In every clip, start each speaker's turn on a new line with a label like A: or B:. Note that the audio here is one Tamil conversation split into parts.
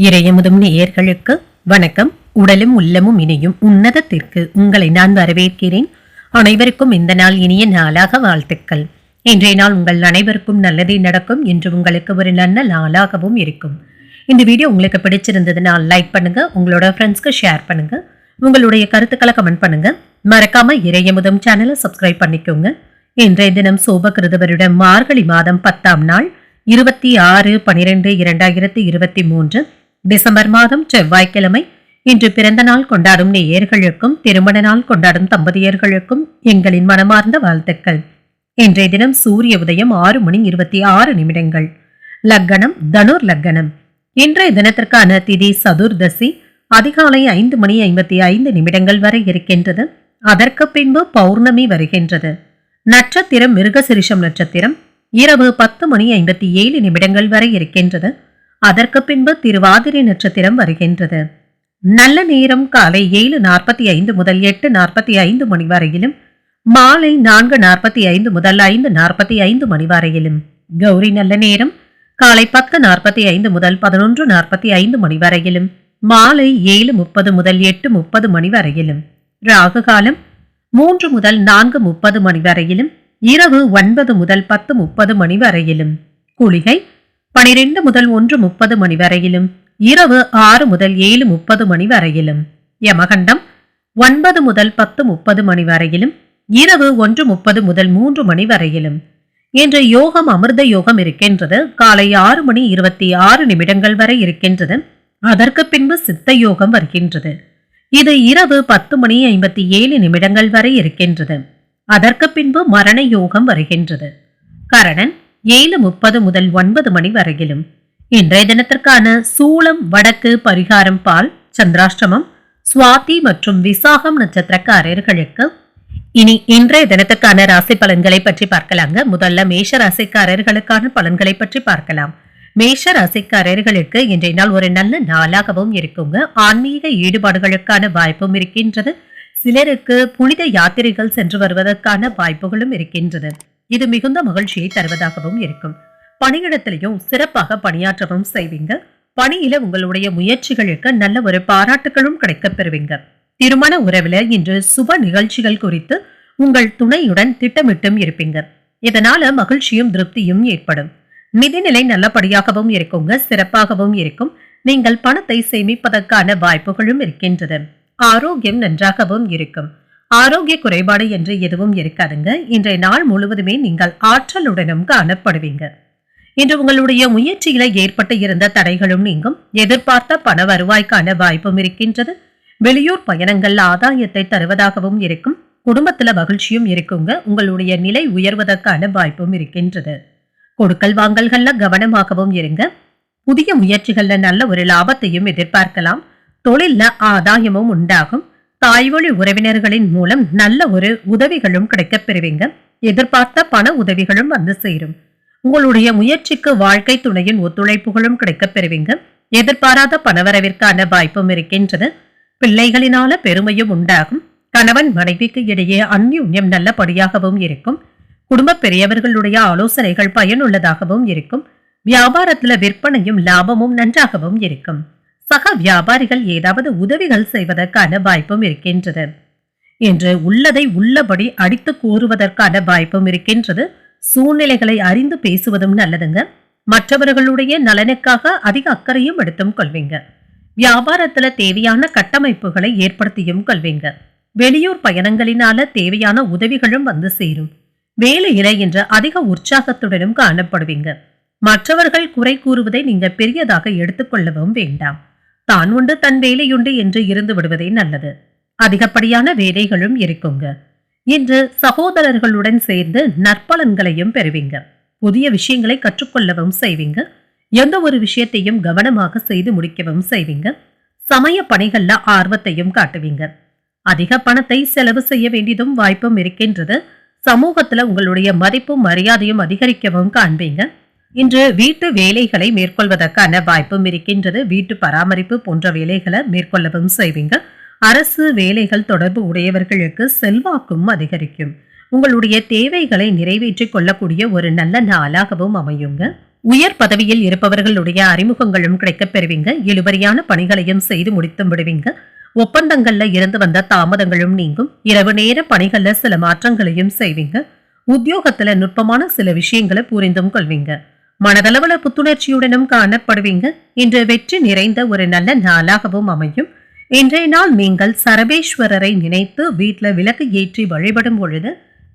A: இறையமுதும் நேயர்களுக்கு வணக்கம். உடலும் உள்ளமும் இணையும் உன்னதத்திற்கு உங்களை நான் வரவேற்கிறேன். அனைவருக்கும் இந்த நாள் இனிய நாளாக வாழ்த்துக்கள். இன்றைய நாள் உங்கள் அனைவருக்கும் நல்லதே நடக்கும் என்று உங்களுக்கு ஒரு நல்ல நாளாகவும் இருக்கும். இந்த வீடியோ உங்களுக்கு பிடிச்சிருந்ததுனால் லைக் பண்ணுங்க, உங்களோட ஃப்ரெண்ட்ஸ்க்கு ஷேர் பண்ணுங்க, உங்களுடைய கருத்துக்களை கமெண்ட் பண்ணுங்க. மறக்காம இறையமுதும் சேனலை சப்ஸ்கிரைப் பண்ணிக்கோங்க. இன்றைய தினம் சோபகிருத வருடம் மார்கழி மாதம் 10ஆம் நாள் 26/12/2023 டிசம்பர் மாதம் செவ்வாய்க்கிழமை. இன்று பிறந்த நாள் கொண்டாடும் நேயர்களுக்கும் திருமண நாள் கொண்டாடும் தம்பதியர்களுக்கும் எங்களின் மனமார்ந்த வாழ்த்துக்கள். இன்றைய தினம் சூரிய உதயம் 6:26. லக்கணம் தனுர் லக்கணம். இன்றைய தினத்திற்கான திதி சதுர்தசி. அதிகாலை 5:55 வரை இருக்கின்றது. அதற்கு பின்பு பௌர்ணமி வருகின்றது. நட்சத்திரம் மிருகசிரிஷம் நட்சத்திரம். இரவு 10:57 வரை இருக்கின்றது. அதற்கு பின்பு திருவாதிரை நட்சத்திரம் வருகின்றது. நல்ல நேரம் காலை 7:45 முதல் 8:45 வரையிலும், மாலை 4:45 முதல் 5:45 வரையிலும். கௌரி நல்ல நேரம் காலை 10:45 முதல் 11:45 வரையிலும், மாலை 7:30 முதல் 8:30 வரையிலும். ராகு காலம் 3 முதல் 4:30 வரையிலும், இரவு 9 முதல் 10:30 வரையிலும். குளிகை 12 முதல் 1:30 வரையிலும், இரவு 6 முதல் 7:30 வரையிலும். யமகண்டம் 9 முதல் 10:30 வரையிலும், இரவு 1:30 முதல் 3 வரையிலும். இன்று யோகம் அமிர்த யோகம் இருக்கின்றது. காலை 6:26 வரை இருக்கின்றது. அதற்கு பின்பு சித்த யோகம் வருகின்றது. இது இரவு 10:57 வரை இருக்கின்றது. அதற்கு பின்பு மரண யோகம் வருகின்றது. கரணன் 7:30 முதல் 9 வரையிலும். இன்றைய தினத்திற்கான சூளம் வடக்கு, பரிகாரம் பால், சந்திராஷ்டமம் சுவாதி மற்றும் விசாகம் நட்சத்திரக்காரர்களுக்கு. இனி இன்றைய தினத்துக்கான ராசி பலன்களை பற்றி பார்க்கலாங்க. முதல்ல மேஷ ராசிக்காரர்களுக்கான பலன்களை பற்றி பார்க்கலாம். மேஷ ராசிக்காரர்களுக்கு இன்றைய நாள் ஒரு நல்ல நாளாகவும் இருக்குங்க. ஆன்மீக ஈடுபாடுகளுக்கான வாய்ப்பும் இருக்கின்றது. சிலருக்கு புனித யாத்திரைகள் சென்று வருவதற்கான வாய்ப்புகளும் இருக்கின்றது. இது மிகுந்த மகிழ்ச்சியை தருவதாகவும் இருக்கும். பணியிடத்திலையும் சிறப்பாக பணியாற்றவும் செய்வீங்க. பணியில உங்களுடைய முயற்சிகளுக்கு நல்ல ஒரு பாராட்டுகளும் கிடைக்கப் பெறுவீங்க. திருமண உறவுல இன்று சுப நிகழ்ச்சிகள் குறித்து உங்கள் துணையுடன் திட்டமிட்டும் இருப்பீங்க. இதனால மகிழ்ச்சியும் திருப்தியும் ஏற்படும். நிதிநிலை நல்லபடியாகவும் இருக்குங்க, சிறப்பாகவும் இருக்கும். நீங்கள் பணத்தை சேமிப்பதற்கான வாய்ப்புகளும் இருக்கின்றது. ஆரோக்கியம் நன்றாகவும் இருக்கும். ஆரோக்கிய குறைபாடு என்று எதுவும் இருக்காதுங்க. இன்றைய நாள் முழுவதுமே நீங்கள் ஆற்றலுடனும் காணப்படுவீங்க. இன்று உங்களுடைய முயற்சியில ஏற்பட்டு இருந்த தடைகளும் நீங்கும். எதிர்பார்த்த பண வருவாய்க்கான வாய்ப்பும் இருக்கின்றது. வெளியூர் பயணங்கள் ஆதாயத்தை தருவதாகவும் இருக்கும். குடும்பத்துல மகிழ்ச்சியும் இருக்குங்க. உங்களுடைய நிலை உயர்வதற்கான வாய்ப்பும் இருக்கின்றது. கொடுக்கல் வாங்கல்கள்ல கவனமாகவும் இருங்க. புதிய முயற்சிகள்ல நல்ல ஒரு லாபத்தையும் எதிர்பார்க்கலாம். தொழில்ல ஆதாயமும் உண்டாகும். தாய்வழி உறவினர்களின் மூலம் நல்ல ஒரு உதவிகளும் கிடைக்கப் பெறுவீங்க. எதிர்பார்த்த பண உதவிகளும் வந்து சேரும். உங்களுடைய முயற்சிக்கு வாழ்க்கை துணையின் ஒத்துழைப்புகளும் கிடைக்கப் பெறுவீங்க. எதிர்பாராத பணவரவிற்கான வாய்ப்பும் இருக்கின்றது. பிள்ளைகளினால பெருமையும் உண்டாகும். கணவன் மனைவிக்கு இடையே அந்யுன்யம் நல்லபடியாகவும் இருக்கும். குடும்ப பெரியவர்களுடைய ஆலோசனைகள் பயனுள்ளதாகவும் இருக்கும். வியாபாரத்துல விற்பனையும் லாபமும் நன்றாகவும் இருக்கும். சக வியாபாரிகள் ஏதாவது உதவிகள் செய்வதற்கான வாய்ப்பும் இருக்கின்றது. என்று உள்ளதை உள்ளபடி அடித்து கூறுவதற்கான வாய்ப்பும் இருக்கின்றது. சூழ்நிலைகளை அறிந்து பேசுவதும் நல்லதுங்க. மற்றவர்களுடைய நலனுக்காக அதிக அக்கறையும் எடுத்தும் கொள்வீங்க. வியாபாரத்துல தேவையான கட்டமைப்புகளை ஏற்படுத்தியும் கொள்வீங்க. வெளியூர் பயணங்களினால தேவையான உதவிகளும் வந்து சேரும். வேலையில இன்று அதிக உற்சாகத்துடனும் காணப்படுவீங்க. மற்றவர்கள் குறை கூறுவதை நீங்க பெரியதாக எடுத்துக்கொள்ளவும் வேண்டாம். தான் உண்டு தன் வேலையுண்டு என்று இருந்து விடுவதே நல்லது. அதிகப்படியான வேலைகளும் இருக்குங்க. இன்று சகோதரர்களுடன் சேர்ந்து நற்பலன்களையும் பெறுவீங்க. புதிய விஷயங்களை கற்றுக்கொள்ளவும் செய்வீங்க. எந்த ஒரு விஷயத்தையும் கவனமாக செய்து முடிக்கவும் செய்வீங்க. சமய பணிகள்ல ஆர்வத்தையும் காட்டுவீங்க. அதிக பணத்தை செலவு செய்ய வேண்டியதும் வாய்ப்பும் இருக்கின்றது. சமூகத்துல உங்களுடைய மதிப்பும் மரியாதையும் அதிகரிக்கவும் காண்பீங்க. இன்று வீட்டு வேலைகளை மேற்கொள்வதற்கான வாய்ப்பும் இருக்கின்றது. வீட்டு பராமரிப்பு போன்ற வேலைகளை மேற்கொள்ளவும் செய்வீங்க. அரசு வேலைகள் தொடர்பு உடையவர்களுக்கு செல்வாக்கும் அதிகரிக்கும். உங்களுடைய தேவைகளை நிறைவேற்றிக் கொள்ளக்கூடிய ஒரு நல்ல நாளாகவும் அமையுங்க. உயர் பதவியில் இருப்பவர்களுடைய அறிமுகங்களும் கிடைக்கப் பெறுவீங்க. இழுபறியான பணிகளையும் செய்து முடித்தும் விடுவீங்க. ஒப்பந்தங்கள்ல இருந்து வந்த தாமதங்களும் நீங்கும். இரவு நேர பணிகள்ல சில மாற்றங்களையும் செய்வீங்க. உத்தியோகத்துல நுட்பமான சில விஷயங்களை புரிந்தும் கொள்வீங்க. மனதளவுல புத்துணர்ச்சியுடனும் காணப்படுவீங்க. இன்று வெற்றி நிறைந்த ஒரு நல்ல நாளாகவும் அமையும். இன்றைய நாள் நீங்கள் சரபேஸ்வரரை நினைத்து வீட்டுல விளக்கு ஏற்றி வழிபடும் பொழுது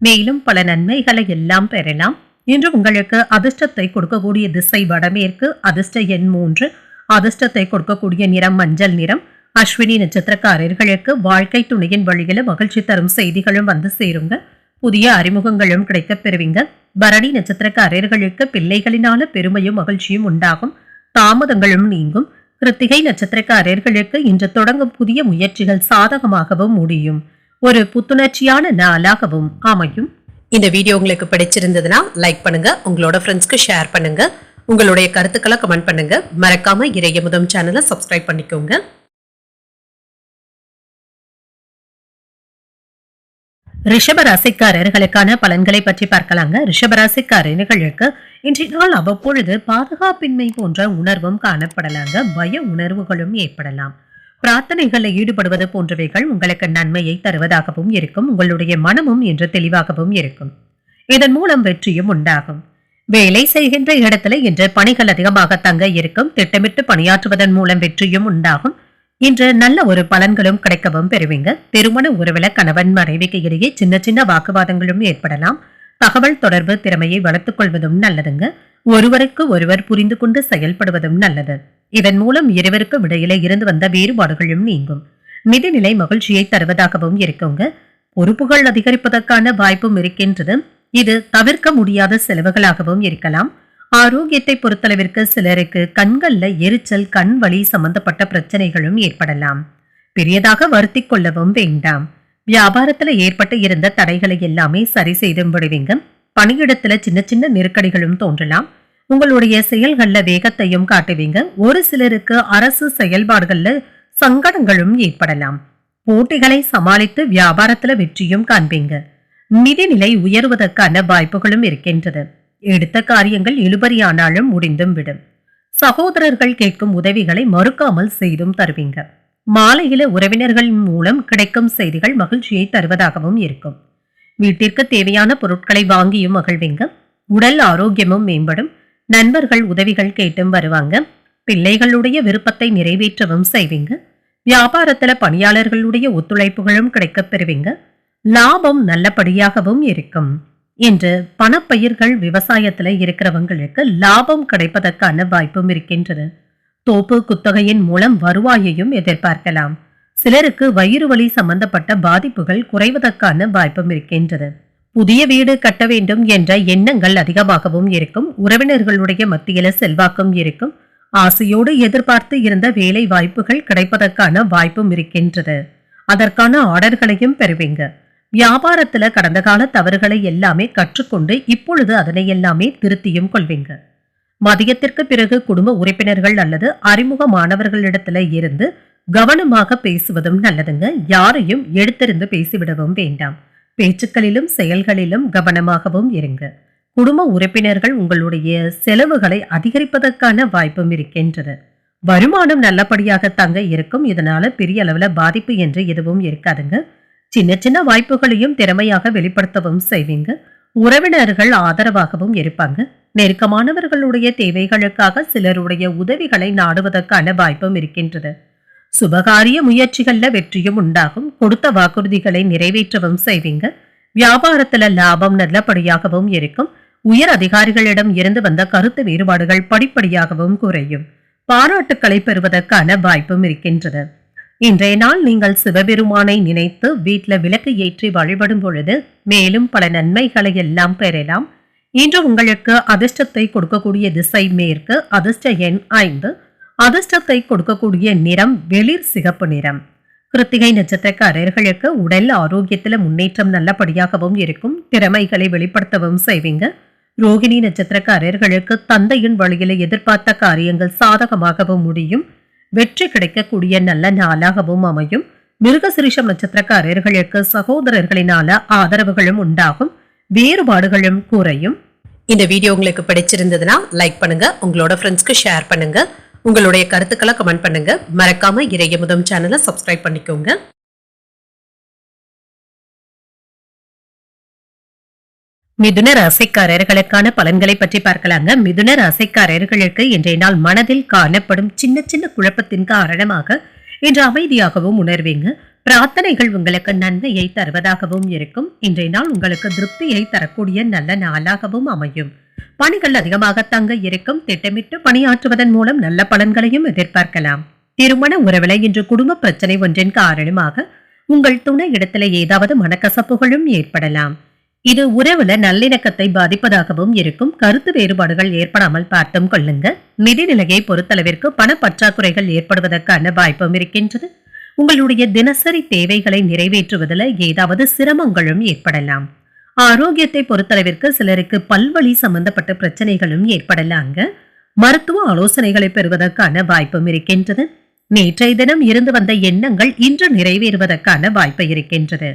A: மேலும் பல நன்மைகளை எல்லாம் பெறலாம். இன்று உங்களுக்கு அதிர்ஷ்டத்தை கொடுக்கக்கூடிய திசை வடமேற்கு. அதிர்ஷ்ட எண் 3. அதிர்ஷ்டத்தை கொடுக்கக்கூடிய நிறம் மஞ்சள் நிறம். அஸ்வினி நட்சத்திரக்காரர்களுக்கு வாழ்க்கை துணையின் வழியில மகிழ்ச்சி தரும் செய்திகளும் வந்து சேருங்க. புதிய அறிமுகங்களும் கிடைக்கப் பெறுவீங்க. பரணி நட்சத்திரக்காரர்களுக்கு பிள்ளைகளினால பெருமையும் மகிழ்ச்சியும் உண்டாகும். தாமதங்களும் நீங்கும். கிருத்திகை நட்சத்திரக்காரர்களுக்கு இன்று தொடங்கும் புதிய முயற்சிகள் சாதகமாகவும் முடியும். ஒரு புத்துணர்ச்சியான நாளாகவும் அமையும். இந்த வீடியோ உங்களுக்கு பிடிச்சிருந்ததுன்னா லைக் பண்ணுங்க, உங்களோட ஃப்ரெண்ட்ஸ்க்கு ஷேர் பண்ணுங்க, உங்களுடைய கருத்துக்களை கமெண்ட் பண்ணுங்க. மறக்காம இறையமுதம் சேனலை சப்ஸ்கிரைப் பண்ணிக்கோங்க. ரிஷபராசிக்காரர்களுக்கான பலன்களை பற்றி பார்க்கலாங்க. ரிஷபராசிக்காரர்களுக்கு இன்றைய நாள் அவ்வப்பொழுது பாதுகாப்பின்மை போன்ற உணர்வும் காணப்படலாங்க. பய உணர்வுகளும் ஏற்படலாம். பிரார்த்தனைகளில் ஈடுபடுவது போன்றவைகள் உங்களுக்கு நன்மையை தருவதாகவும் இருக்கும். உங்களுடைய மனமும் இன்று தெளிவாகவும் இருக்கும். இதன் மூலம் வெற்றியும் உண்டாகும். வேலை செய்கின்ற இடத்துல இன்று பணிகள் அதிகமாக தங்க இருக்கும். திட்டமிட்டு பணியாற்றுவதன் மூலம் வெற்றியும் உண்டாகும். இன்று நல்ல ஒரு பலன்களும் கிடைக்கவும் பெறுவீங்க. திருமண உறவுல கணவன் மனைவிக்கு இடையே சின்ன சின்ன வாக்குவாதங்களும் ஏற்படலாம். தகவல் தொடர்பு திறமையை வளர்த்துக் கொள்வதும் நல்லதுங்க. ஒருவருக்கு ஒருவர் புரிந்து கொண்டு செயல்படுவதும் நல்லது. இதன் மூலம் இருவருக்கு இடையில இருந்து வந்த வேறுபாடுகளும் நீங்கும். நிதிநிலை மகிழ்ச்சியை தருவதாகவும் இருக்குங்க. பொறுப்புகள் அதிகரிப்பதற்கான வாய்ப்பும் இருக்கின்றது. இது தவிர்க்க முடியாத செலவுகளாகவும் இருக்கலாம். ஆரோக்கியத்தை பொறுத்தளவிற்கு சிலருக்கு கண்கள்ல எரிச்சல், கண் வலி சம்பந்தப்பட்ட பிரச்சனைகளும் ஏற்படலாம். பெரியதாக வருத்திக் கொள்ளவும் வேண்டாம். வியாபாரத்துல ஏற்பட்டு இருந்த தடைகளை எல்லாமே சரி செய்து விடுவீங்க. பணியிடத்துல சின்ன சின்ன நெருக்கடிகளும் தோன்றலாம். உங்களுடைய செயல்கள்ல வேகத்தையும் காட்டுவீங்க. ஒரு சிலருக்கு அரசு செயல்பாடுகள்ல சங்கடங்களும் ஏற்படலாம். போட்டிகளை சமாளித்து வியாபாரத்துல வெற்றியும் காண்பீங்க. நிதிநிலை உயர்வதற்கான வாய்ப்புகளும் இருக்கின்றது. எடுத்த காரியங்கள் இழுபறியானாலும் முடிந்தும் விடும். சகோதரர்கள் கேட்கும் உதவிகளை மறுக்காமல் செய்தும் தருவீங்க. மாலையில உறவினர்கள் மூலம் கிடைக்கும் செய்திகள் மகிழ்ச்சியை தருவதாகவும் இருக்கும். வீட்டிற்கு தேவையான பொருட்களை வாங்கியும் மகிழ்வீங்க. உடல் ஆரோக்கியமும் மேம்படும். நண்பர்கள் உதவிகள் கேட்டும் வருவாங்க. பிள்ளைகளுடைய விருப்பத்தை நிறைவேற்றவும் செய்வீங்க. வியாபாரத்துல பணியாளர்களுடைய ஒத்துழைப்புகளும் கிடைக்கப் பெறுவீங்க. லாபம் நல்லபடியாகவும் இருக்கும். இன்று பணப்பயிர்கள் விவசாயத்துல இருக்கிறவங்களுக்கு லாபம் கிடைப்பதற்கான வாய்ப்பும் இருக்கின்றது. தோப்பு குத்தகையின் மூலம் வருவாயையும் எதிர்பார்க்கலாம். சிலருக்கு வயிறு வலி சம்பந்தப்பட்ட பாதிப்புகள் குறைவதற்கான வாய்ப்பும் இருக்கின்றது. புதிய வீடு கட்ட வேண்டும் என்ற எண்ணங்கள் அதிகமாகவும் இருக்கும். உறவினர்களுடைய மத்தியில செல்வாக்கும் இருக்கும். ஆசையோடு எதிர்பார்த்து இருந்த வேலை வாய்ப்புகள் கிடைப்பதற்கான வாய்ப்பும் இருக்கின்றது. அதற்கான ஆர்டர்களையும் பெறுவீங்க. வியாபாரத்துல கடந்த கால தவறுகளை எல்லாமே கற்றுக்கொண்டு இப்பொழுது அதனை எல்லாமே திருத்தியும் கொள்வீங்க. மதியத்திற்கு பிறகு குடும்ப உறுப்பினர்கள் அல்லது அறிமுகமானவர்களிடத்துல இருந்து கவனமாக பேசுவதும் நல்லதுங்க. யாரையும் எடுத்திருந்து பேசிவிடவும் வேண்டாம். பேச்சுக்களிலும் செயல்களிலும் கவனமாகவும் இருங்க. குடும்ப உறுப்பினர்கள் உங்களுடைய செலவுகளை அதிகரிப்பதற்கான வாய்ப்பும் இருக்கின்றது. வருமானம் நல்லபடியாக தங்க இருக்கும். இதனால பெரிய அளவுல பாதிப்பு என்று எதுவும் இருக்காதுங்க. சின்ன சின்ன வாய்ப்புகளையும் திறமையாக வெளிப்படுத்தவும் செய்வீங்க. உறவினர்கள் ஆதரவாகவும் இருப்பாங்க. நெருக்கமானவர்களுடைய தேவைகளுக்காக சிலருடைய உதவிகளை நாடுவதற்கான வாய்ப்பும் இருக்கின்றது. சுபகாரிய முயற்சிகள்ல வெற்றியும் உண்டாகும். கொடுத்த வாக்குறுதிகளை நிறைவேற்றவும் செய்வீங்க. வியாபாரத்துல லாபம் நல்லபடியாகவும் இருக்கும். உயர் அதிகாரிகளிடம் இருந்து வந்த கருத்து வேறுபாடுகள் படிப்படியாகவும் குறையும். பாராட்டுக்களை பெறுவதற்கான வாய்ப்பும் இருக்கின்றது. இன்றைய நாள் நீங்கள் சிவபெருமானை நினைத்து வீட்டுல விளக்கு ஏற்றி வழிபடும் பொழுது மேலும் பல நன்மைகளை எல்லாம் பெறலாம். இன்று உங்களுக்கு அதிர்ஷ்டத்தை கொடுக்கக்கூடிய திசை மேற்கு. அதிர்ஷ்ட எண் 5. அதிர்ஷ்டத்தை கொடுக்கக்கூடிய நிறம் வெளிர் சிகப்பு நிறம். கிருத்திகை நட்சத்திரக்காரர்களுக்கு உடல் ஆரோக்கியத்துல முன்னேற்றம் நல்லபடியாகவும் இருக்கும். திறமைகளை வெளிப்படுத்தவும் செய்வீங்க. ரோகிணி நட்சத்திரக்காரர்களுக்கு தந்தையின் வழியில எதிர்பார்த்த காரியங்கள் சாதகமாகவும் முடியும். வெற்றி கிடைக்கக்கூடிய நல்ல நாளாகவும் அமையும். மிருகசிரிஷம் நட்சத்திரக்காரர்களுக்கு சகோதரர்களினால ஆதரவுகளும் உண்டாகும். வேறுபாடுகளும் குறையும். இந்த வீடியோ உங்களுக்கு பிடிச்சிருந்ததுன்னா லைக் பண்ணுங்க, உங்களோட ஃப்ரெண்ட்ஸ்க்கு ஷேர் பண்ணுங்க, உங்களுடைய கருத்துக்களை கமெண்ட் பண்ணுங்க. மறக்காம இறையமுதம் சேனலை சப்ஸ்கிரைப் பண்ணிக்கோங்க. மிதுன ராசிக்காரர்களுக்கான பலன்களை பற்றி பார்க்கலாங்க. மிதுன ராசிக்காரர்களுக்கு இன்றைய நாள் மனதில் காணப்படும் சின்ன சின்ன குழப்பத்தின் காரணமாக இன்று அமைதியாகவும் உணர்வீங்க. பிரார்த்தனைகள் உங்களுக்கு நன்மையை தருவதாகவும் இருக்கும். இன்றைய நாள் உங்களுக்கு திருப்தியை தரக்கூடிய நல்ல நாளாகவும் அமையும். பணிகள் அதிகமாக தங்க இருக்கும். திட்டமிட்டு பணியாற்றுவதன் மூலம் நல்ல பலன்களையும் எதிர்பார்க்கலாம். திருமண உறவில இன்று குடும்ப பிரச்சனை ஒன்றின் காரணமாக உங்கள் துணை இடத்துல ஏதாவது மனக்கசப்புகளும் ஏற்படலாம். இது உறவுல நல்லிணக்கத்தை பாதிப்பதாகவும் இருக்கும். கருத்து வேறுபாடுகள் ஏற்படாமல் பார்த்தும் கொள்ளுங்க. நிதிநிலையை பொறுத்தளவிற்கு பண பற்றாக்குறைகள் ஏற்படுவதற்கான வாய்ப்பும் இருக்கின்றது. உங்களுடைய தினசரி தேவைகளை நிறைவேற்றுவதில் ஏதாவது சிரமங்களும் ஏற்படலாம். ஆரோக்கியத்தை பொறுத்தளவிற்கு சிலருக்கு பல்வழி சம்பந்தப்பட்ட பிரச்சனைகளும் ஏற்படலாங்க. மருத்துவ ஆலோசனைகளை பெறுவதற்கான வாய்ப்பும் இருக்கின்றது. நேற்றைய தினம் இருந்து வந்த எண்ணங்கள் இன்று நிறைவேறுவதற்கான வாய்ப்பு இருக்கின்றது.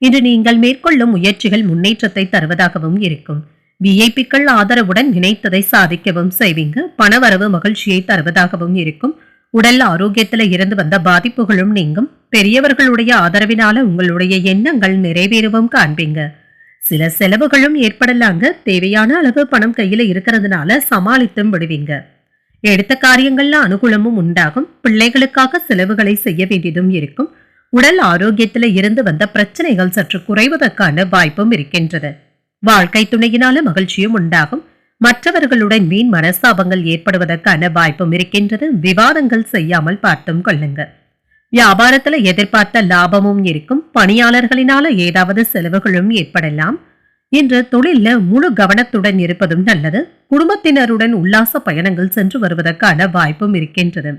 A: இன்று நீங்கள் மேற்கொள்ளும் முயற்சிகள் முன்னேற்றத்தை தருவதாகவும் இருக்கும். விஐபிக்கள் ஆதரவுடன் நினைத்ததை சாதிக்கவும் செய்வீங்க. பணவரவு மகிழ்ச்சியை தருவதாகவும் இருக்கும். உடல் ஆரோக்கியத்துல இருந்து வந்த பாதிப்புகளும் நீங்கும். பெரியவர்களுடைய ஆதரவினால உங்களுடைய எண்ணங்கள் நிறைவேறவும் காண்பீங்க. சில செலவுகளும் ஏற்படலாங்க. தேவையான அளவு பணம் கையில இருக்கிறதுனால சமாளித்தும் விடுவீங்க. எடுத்த காரியங்கள்ல அனுகூலமும் உண்டாகும். பிள்ளைகளுக்காக செலவுகளை செய்ய வேண்டியதும் இருக்கும். உடல் ஆரோக்கியத்துல இருந்து வந்த பிரச்சனைகள் சற்று குறைவதற்கான வாய்ப்பும் இருக்கின்றது. வாழ்க்கை துணையினால மகிழ்ச்சியும் உண்டாகும். மற்றவர்களுடன் வீண் மனஸ்தாபங்கள் ஏற்படுவதற்கான வாய்ப்பும் இருக்கின்றது. விவாதங்கள் செய்யாமல் பார்த்தும் கொள்ளுங்க. வியாபாரத்துல எதிர்பார்த்த லாபமும் இருக்கும். பணியாளர்களினால ஏதாவது செலவுகளும் ஏற்படலாம். இன்று தொழில முழு கவனத்துடன் இருப்பதும் நல்லது. குடும்பத்தினருடன் உல்லாச பயணங்கள் சென்று வருவதற்கான வாய்ப்பும் இருக்கின்றது.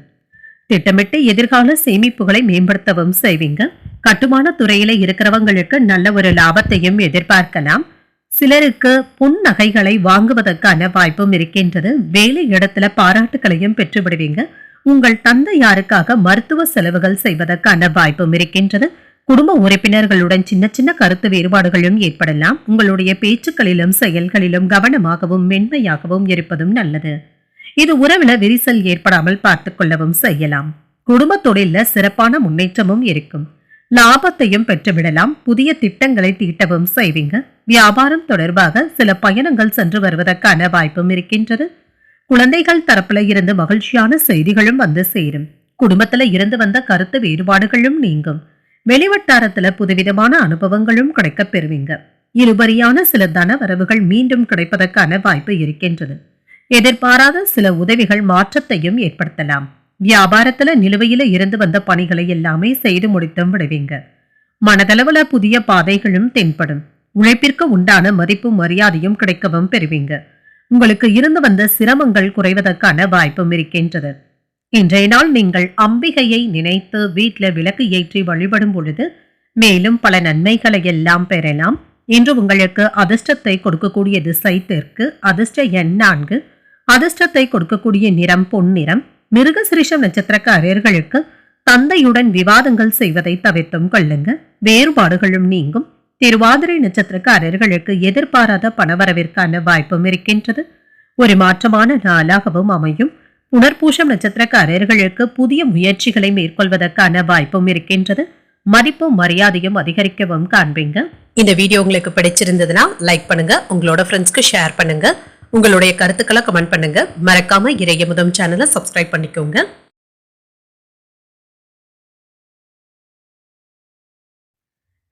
A: திட்டமிட்டு எதிர்கால சேமிப்புகளை மேம்படுத்தவும் செய்வீங்க. கட்டுமான துறையில இருக்கிறவங்களுக்கு நல்ல ஒரு லாபத்தையும் எதிர்பார்க்கலாம். சிலருக்கு பொன் நகைகளை வாங்குவதற்கான வாய்ப்பும் இருக்கின்றது. வேலை இடத்துல பாராட்டுகளையும் பெற்று விடுவீங்க. உங்கள் தந்தையாருக்காக மருத்துவ செலவுகள் செய்வதற்கான வாய்ப்பும் இருக்கின்றது. குடும்ப உறுப்பினர்களுடன் சின்ன சின்ன கருத்து வேறுபாடுகளும் ஏற்படலாம். உங்களுடைய பேச்சுக்களிலும் செயல்களிலும் கவனமாகவும் மென்மையாகவும் இருப்பதும் நல்லது. இது உறவுல விரிசல் ஏற்படாமல் பார்த்துக் கொள்ளவும் செய்யலாம். குடும்ப தொழில சிறப்பான முன்னேற்றமும் இருக்கும். லாபத்தையும் பெற்றுவிடலாம். புதிய திட்டங்களை தீட்டவும் செய்வீங்க. வியாபாரம் தொடர்பாக சில பயணங்கள் சென்று வருவதற்கான வாய்ப்பும் இருக்கின்றது. குழந்தைகள் தரப்புல இருந்து மகிழ்ச்சியான செய்திகளும் வந்து சேரும். குடும்பத்துல இருந்து வந்த கருத்து வேறுபாடுகளும் நீங்கும். வெளிவட்டாரத்துல புதுவிதமான அனுபவங்களும் கிடைக்கப் பெறுவீங்க. இருபரியான சில தன வரவுகள் மீண்டும் கிடைப்பதற்கான வாய்ப்பு இருக்கின்றது. எதிர்பாராத சில உதவிகள் மாற்றத்தையும் ஏற்படுத்தலாம். வியாபாரத்துல நிலுவையில இருந்து வந்த பணிகளை எல்லாமே செய்து முடித்தும் விடுவீங்க. மனதளவுல புதிய பாதைகளும் தென்படும். உழைப்பிற்கு உண்டான மதிப்பும் மரியாதையும் கிடைக்கவும் பெறுவீங்க. உங்களுக்கு இருந்து வந்த சிரமங்கள் குறைவதற்கான வாய்ப்பும் இருக்கின்றது. இன்றைய நாள் நீங்கள் அம்பிகையை நினைத்து வீட்டுல விளக்கு ஏற்றி வழிபடும் பொழுது மேலும் பல நன்மைகளை எல்லாம் பெறலாம். இன்று உங்களுக்கு அதிர்ஷ்டத்தை கொடுக்கக்கூடிய திசை தெற்கு. அதிர்ஷ்ட எண் 4. அதிர்ஷ்டத்தை கொடுக்கக்கூடிய நிறம் பொன்னிறம். மிருகசிரிஷம் நட்சத்திரக்காரர்களுக்கு தந்தையுடன் விவாதங்கள் செய்வதை தவிர்த்தும் கொள்ளுங்க. வேறுபாடுகளும் நீங்கும். திருவாதிரை நட்சத்திரக்காரர்களுக்கு எதிர்பாராத பணவரவிற்கான வாய்ப்பும் இருக்கின்றது. ஒரு மாற்றமான நாளாகவும் அமையும். புனர்பூசம் நட்சத்திரக்காரர்களுக்கு புதிய முயற்சிகளை மேற்கொள்வதற்கான வாய்ப்பும் இருக்கின்றது. மதிப்பும் மரியாதையும் அதிகரிக்கவும் காண்பீங்க. இந்த வீடியோ உங்களுக்கு பிடிச்சிருந்ததுன்னா லைக் பண்ணுங்க, உங்களோட ஃப்ரெண்ட்ஸ்க்கு ஷேர் பண்ணுங்க, உங்களுடைய கருத்துக்களை கமெண்ட் பண்ணுங்க. மறக்காம இறையமுதம் சேனலை சப்ஸ்கிரைப் பண்ணிக்கோங்க.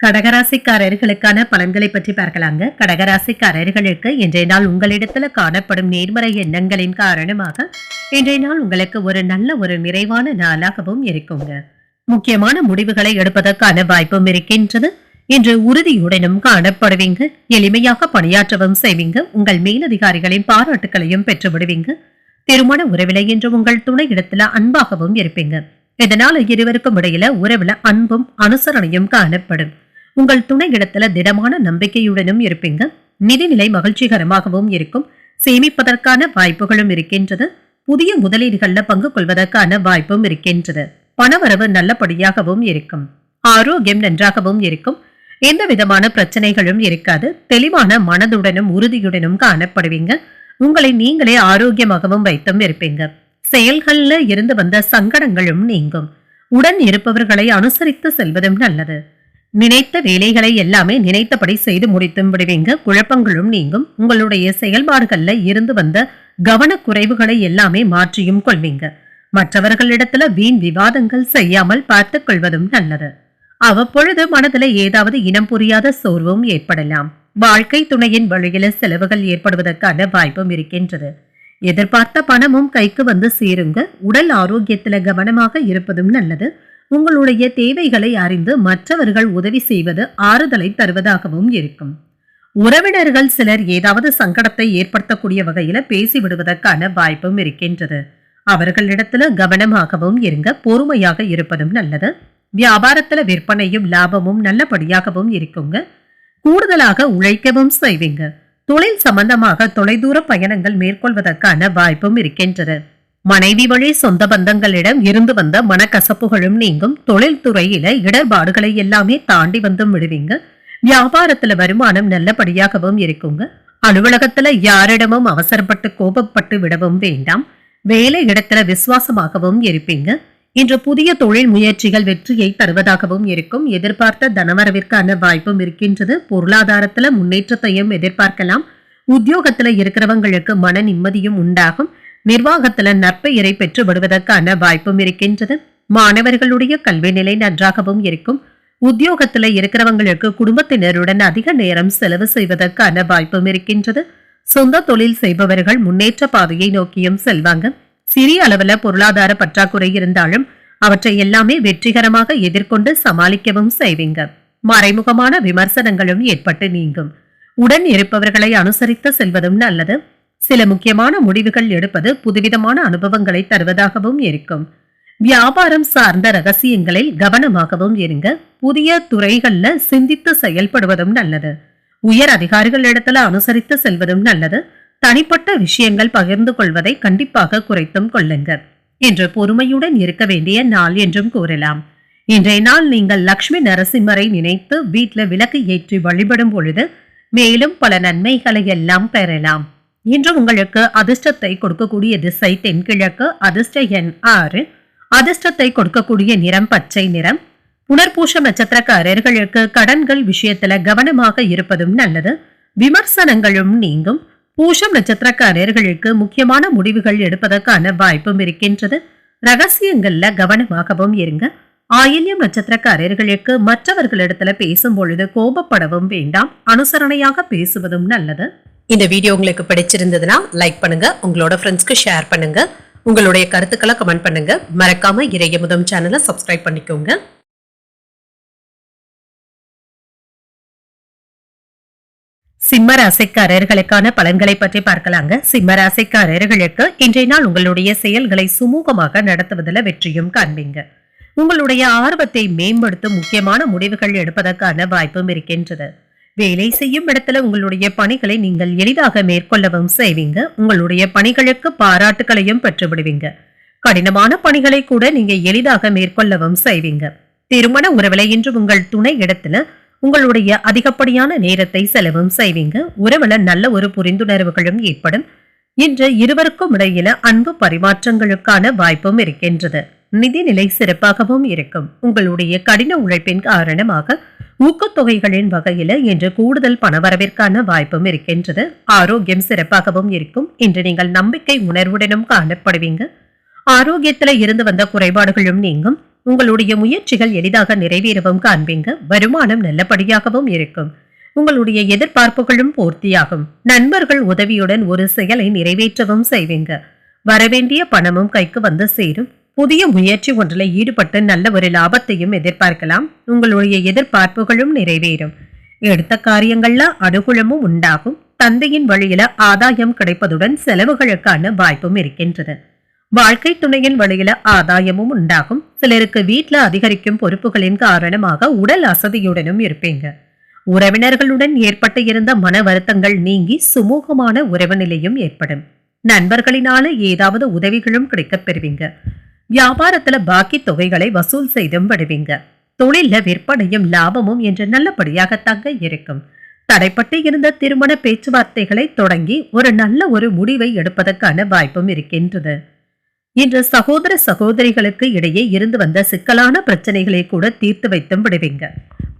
A: கடகராசிக்காரர்களுக்கான பலன்களை பற்றி பார்க்கலாங்க. கடகராசிக்காரர்களுக்கு இன்றைய நாள் உங்களிடத்துல காணப்படும் நேர்மறை எண்ணங்களின் காரணமாக இன்றைய நாள் உங்களுக்கு ஒரு நல்ல ஒரு நிறைவான நாளாகவும் இருக்குங்க. முக்கியமான முடிவுகளை எடுப்பதற்கான வாய்ப்பும் இருக்கின்றது. இன்று உறுதியுடனும் காணப்படுவீங்க. எளிமையாக பணியாற்றவும் செய்வீங்க. உங்கள் மேலதிகாரிகளின் பாராட்டுகளையும் பெற்று விடுவீங்க. திருமண உறவில இன்று உங்கள் துணை இடத்துல அன்பாகவும் இருப்பீங்க. இதனால இருவருக்கும் இடையில உறவுல அன்பும் அனுசரணையும் காணப்படும். உங்கள் துணை இடத்துல திடமான நம்பிக்கையுடனும் இருப்பீங்க. நிதிநிலை மகிழ்ச்சிகரமாகவும் இருக்கும். சேமிப்பதற்கான வாய்ப்புகளும் இருக்கின்றது. புதிய முதலீடுகள்ல பங்கு கொள்வதற்கான வாய்ப்பும் இருக்கின்றது. பணவரவு நல்லபடியாகவும் இருக்கும். ஆரோக்கியம் நன்றாகவும் இருக்கும். எந்த விதமான பிரச்சனைகளும் இருக்காது. தெளிவான மனதுடனும் உறுதியுடனும் காணப்படுவீங்க. உங்களை நீங்களே ஆரோக்கியமாகவும் வைத்தும் இருப்பீங்க. செயல்கள்ல இருந்து வந்த சங்கடங்களும் நீங்கும். உடன் இருப்பவர்களை அனுசரித்து செல்வதும் நல்லது. நினைத்த வேலைகளை எல்லாமே நினைத்தபடி செய்து முடித்தும் விடுவீங்க. குழப்பங்களும் நீங்கும். உங்களுடைய செயல்பாடுகள்ல இருந்து வந்த கவனக்குறைவுகளை எல்லாமே மாற்றியும் கொள்வீங்க. மற்றவர்களிடத்துல வீண் விவாதங்கள் செய்யாமல் பார்த்துக் கொள்வதும் நல்லது. அவ்வப்பொழுது மனதுல ஏதாவது இனம் புரியாத சோர்வும் ஏற்படலாம். வாழ்க்கை துணையின் வழியில செலவுகள் ஏற்படுவதற்கான வாய்ப்பும் இருக்கின்றது. எதிர்பார்த்த பணமும் கைக்கு வந்து சேருங்க. உடல் ஆரோக்கியத்துல கவனமாக இருப்பதும் நல்லது. உங்களுடைய தேவைகளை அறிந்து மற்றவர்கள் உதவி செய்வது ஆறுதலை தருவதாகவும் இருக்கும். உறவினர்கள் சிலர் ஏதாவது சங்கடத்தை ஏற்படுத்தக்கூடிய வகையில பேசி விடுவதற்கான வாய்ப்பும் இருக்கின்றது. அவர்களிடத்துல கவனமாகவும் இருங்க. பொறுமையாக இருப்பதும் நல்லது. வியாபாரத்துல விற்பனையும் லாபமும் நல்லபடியாகவும் இருக்குங்க. கூடுதலாக உழைக்கவும் செய்வீங்க. தொழில் சம்பந்தமாக தொலைதூர பயணங்கள் மேற்கொள்வதற்கான வாய்ப்பும் இருக்கின்றது. மனைவி வழி சொந்த பந்தங்களிடம் இருந்து வந்த மனக்கசப்புகளும் நீங்கும். தொழில் துறையில இடர்பாடுகளை எல்லாமே தாண்டி வந்தும் விடுவீங்க. வியாபாரத்துல வருமானம் நல்லபடியாகவும் இருக்குங்க. அலுவலகத்துல யாரிடமும் அவசரப்பட்டு கோபப்பட்டு விடவும் வேண்டாம். வேலை இடத்துல விசுவாசமாகவும் இருப்பீங்க. இன்று புதிய தொழில் முயற்சிகள் வெற்றியை தருவதாகவும் இருக்கும். எதிர்பார்த்த தனவரவிற்கான வாய்ப்பும் இருக்கின்றது. பொருளாதாரத்துல முன்னேற்றத்தையும் எதிர்பார்க்கலாம். உத்தியோகத்துல இருக்கிறவங்களுக்கு மன நிம்மதியும் உண்டாகும். நிர்வாகத்துல நற்பெயரை பெற்று விடுவதற்கான வாய்ப்பும் இருக்கின்றது. மாணவர்களுடைய கல்வி நிலை நன்றாகவும் இருக்கும். உத்தியோகத்துல இருக்கிறவங்களுக்கு குடும்பத்தினருடன் அதிக நேரம் செலவு செய்வதற்கான வாய்ப்பும் இருக்கின்றது. சொந்த தொழில் செய்பவர்கள் முன்னேற்ற பாதையை நோக்கியும் செல்வாங்க. சிறிய அளவுல பொருளாதார பற்றாக்குறை இருந்தாலும் அவற்றை எல்லாமே வெற்றிகரமாக எதிர்கொண்டு சமாளிக்கவும் செய்வீங்க. மறைமுகமான விமர்சனங்களும் ஏற்பட்டு நீங்கும். உடன் இருப்பவர்களை அனுசரித்து செல்வதும் நல்லது. சில முக்கியமான முடிவுகள் எடுப்பது புதுவிதமான அனுபவங்களை தருவதாகவும் இருக்கும். வியாபாரம் சார்ந்த ரகசியங்களில் கவனமாகவும் இருங்க. புதிய துறைகள்ல சிந்தித்து செயல்படுவதும் நல்லது. உயர் அதிகாரிகளிடத்துல அனுசரித்து செல்வதும் நல்லது. தனிப்பட்ட விஷயங்கள் பகிர்ந்து கொள்வதை கண்டிப்பாக குறைத்தும் கொள்ளுங்க. இன்று பொறுமையுடன் இருக்க வேண்டிய நாள் என்றும் கூறலாம். இன்றைய நாள் நீங்கள் லட்சுமி நரசிம்மரை நினைத்து வீட்டுல விளக்கு ஏற்றி வழிபடும் பொழுது மேலும் பல நன்மைகளை எல்லாம் பெறலாம். இன்று உங்களுக்கு அதிர்ஷ்டத்தை கொடுக்கக்கூடிய திசை தென்கிழக்கு. அதிர்ஷ்ட எண் 6. அதிர்ஷ்டத்தை கொடுக்கக்கூடிய நிறம் பச்சை நிறம். புனர்பூசம் நட்சத்திரக்காரர்களுக்கு கடன்கள் விஷயத்துல கவனமாக இருப்பதும் நல்லது. விமர்சனங்களும் நீங்கும். பூசம் நட்சத்திரக்காரர்களுக்கு முக்கியமான முடிவுகள் எடுப்பதற்கான வாய்ப்பும் இருக்கின்றது. ரகசியங்கள்ல கவனமாகவும் இருங்க. ஆயில்யம் நட்சத்திரக்காரர்களுக்கு மற்றவர்களிடத்துல பேசும் பொழுது கோபப்படவும் வேண்டாம். அனுசரணையாக பேசுவதும் நல்லது. இந்த வீடியோ உங்களுக்கு பிடிச்சிருந்ததுன்னா லைக் பண்ணுங்க. உங்களோட ஃப்ரெண்ட்ஸ்க்கு ஷேர் பண்ணுங்க. உங்களுடைய கருத்துக்களை கமெண்ட் பண்ணுங்க. மறக்காம இறையமுதம் சேனலை சப்ஸ்கிரைப் பண்ணிக்கோங்க. சிம்ம ராசிக்காரர்களுக்கான பலன்களை பற்றி பார்க்கலாங்க. சிம்ம ராசிக்காரர்களுக்கு இன்றைய நாள் உங்களுடைய செயல்களை சுமூகமாக நடத்துவதில் வெற்றியும் காண்பீங்க. உங்களுடைய ஆர்வத்தை மேம்படுத்தும் முக்கியமான முடிவுகள் எடுப்பதற்கான வாய்ப்பும் இருக்கின்றது. வேலை செய்யும் இடத்துல உங்களுடைய பணிகளை நீங்கள் எளிதாக மேற்கொள்ளவும் செய்வீங்க. உங்களுடைய பணிகளுக்கு பாராட்டுகளையும் பெற்றுவிடுவீங்க. கடினமான பணிகளை கூட நீங்க எளிதாக மேற்கொள்ளவும் செய்வீங்க. திருமண உறவில இன்று உங்கள் துணை இடத்துல உங்களுடைய அதிகப்படியான நேரத்தை செலவும் செய்வீங்க. உறவுல நல்ல ஒரு புரிந்துணர்வுகளும் ஏற்படும். இன்று இருவருக்கும் இடையில அன்பு பரிமாற்றங்களுக்கான வாய்ப்பும் இருக்கின்றது. நிதிநிலை சிறப்பாகவும் இருக்கும். உங்களுடைய கடின உழைப்பின் காரணமாக ஊக்கத்தொகைகளின் வகையில இன்று கூடுதல் பணவரவிற்கான வாய்ப்பும் இருக்கின்றது. ஆரோக்கியம் சிறப்பாகவும் இருக்கும். இன்று நீங்கள் நம்பிக்கை உணர்வுடனும் காணப்படுவீங்க. ஆரோக்கியத்துல இருந்து வந்த குறைபாடுகளும் நீங்கும். உங்களுடைய முயற்சிகள் எளிதாக நிறைவேறவும் காண்பீங்க. வருமானம் நல்லபடியாகவும் இருக்கும். உங்களுடைய எதிர்பார்ப்புகளும் பூர்த்தியாகும். நண்பர்கள் உதவியுடன் ஒரு செயலை நிறைவேற்றவும் செய்வீங்க. வரவேண்டிய பணமும் கைக்கு வந்து சேரும். புதிய முயற்சி ஒன்றில் ஈடுபட்டு நல்ல ஒரு லாபத்தையும் எதிர்பார்க்கலாம். உங்களுடைய எதிர்பார்ப்புகளும் நிறைவேறும். எடுத்த காரியங்கள்ல அனுகூலமும் உண்டாகும். தந்தையின் வழியில ஆதாயம் கிடைப்பதுடன் செலவுகளுக்கான வாய்ப்பும் இருக்கின்றது. வாழ்க்கை துணையின் வழியில ஆதாயமும் உண்டாகும். சிலருக்கு வீட்டுல அதிகரிக்கும் பொறுப்புகளின் காரணமாக உடல் அசதியுடனும் இருப்பீங்க. உறவினர்களுடன் ஏற்பட்டு இருந்த மன வருத்தங்கள் நீங்கி சுமூகமான உறவு நிலையும் ஏற்படும். நண்பர்களினால ஏதாவது உதவிகளும் கிடைக்கப் பெறுவீங்க. வியாபாரத்துல பாக்கி தொகைகளை வசூல் செய்தும் விடுவீங்க. தொழில விற்பனையும் லாபமும் என்று நல்லபடியாக தங்க இருக்கும். தடைப்பட்டு இருந்த திருமண பேச்சுவார்த்தைகளை தொடங்கி ஒரு நல்ல ஒரு முடிவை எடுப்பதற்கான வாய்ப்பும் இருக்கின்றது. இன்று சகோதர சகோதரிகளுக்கு இடையே இருந்து வந்த சிக்கலான பிரச்சனைகளை கூட தீர்த்து வைத்தும் விடுவீங்க.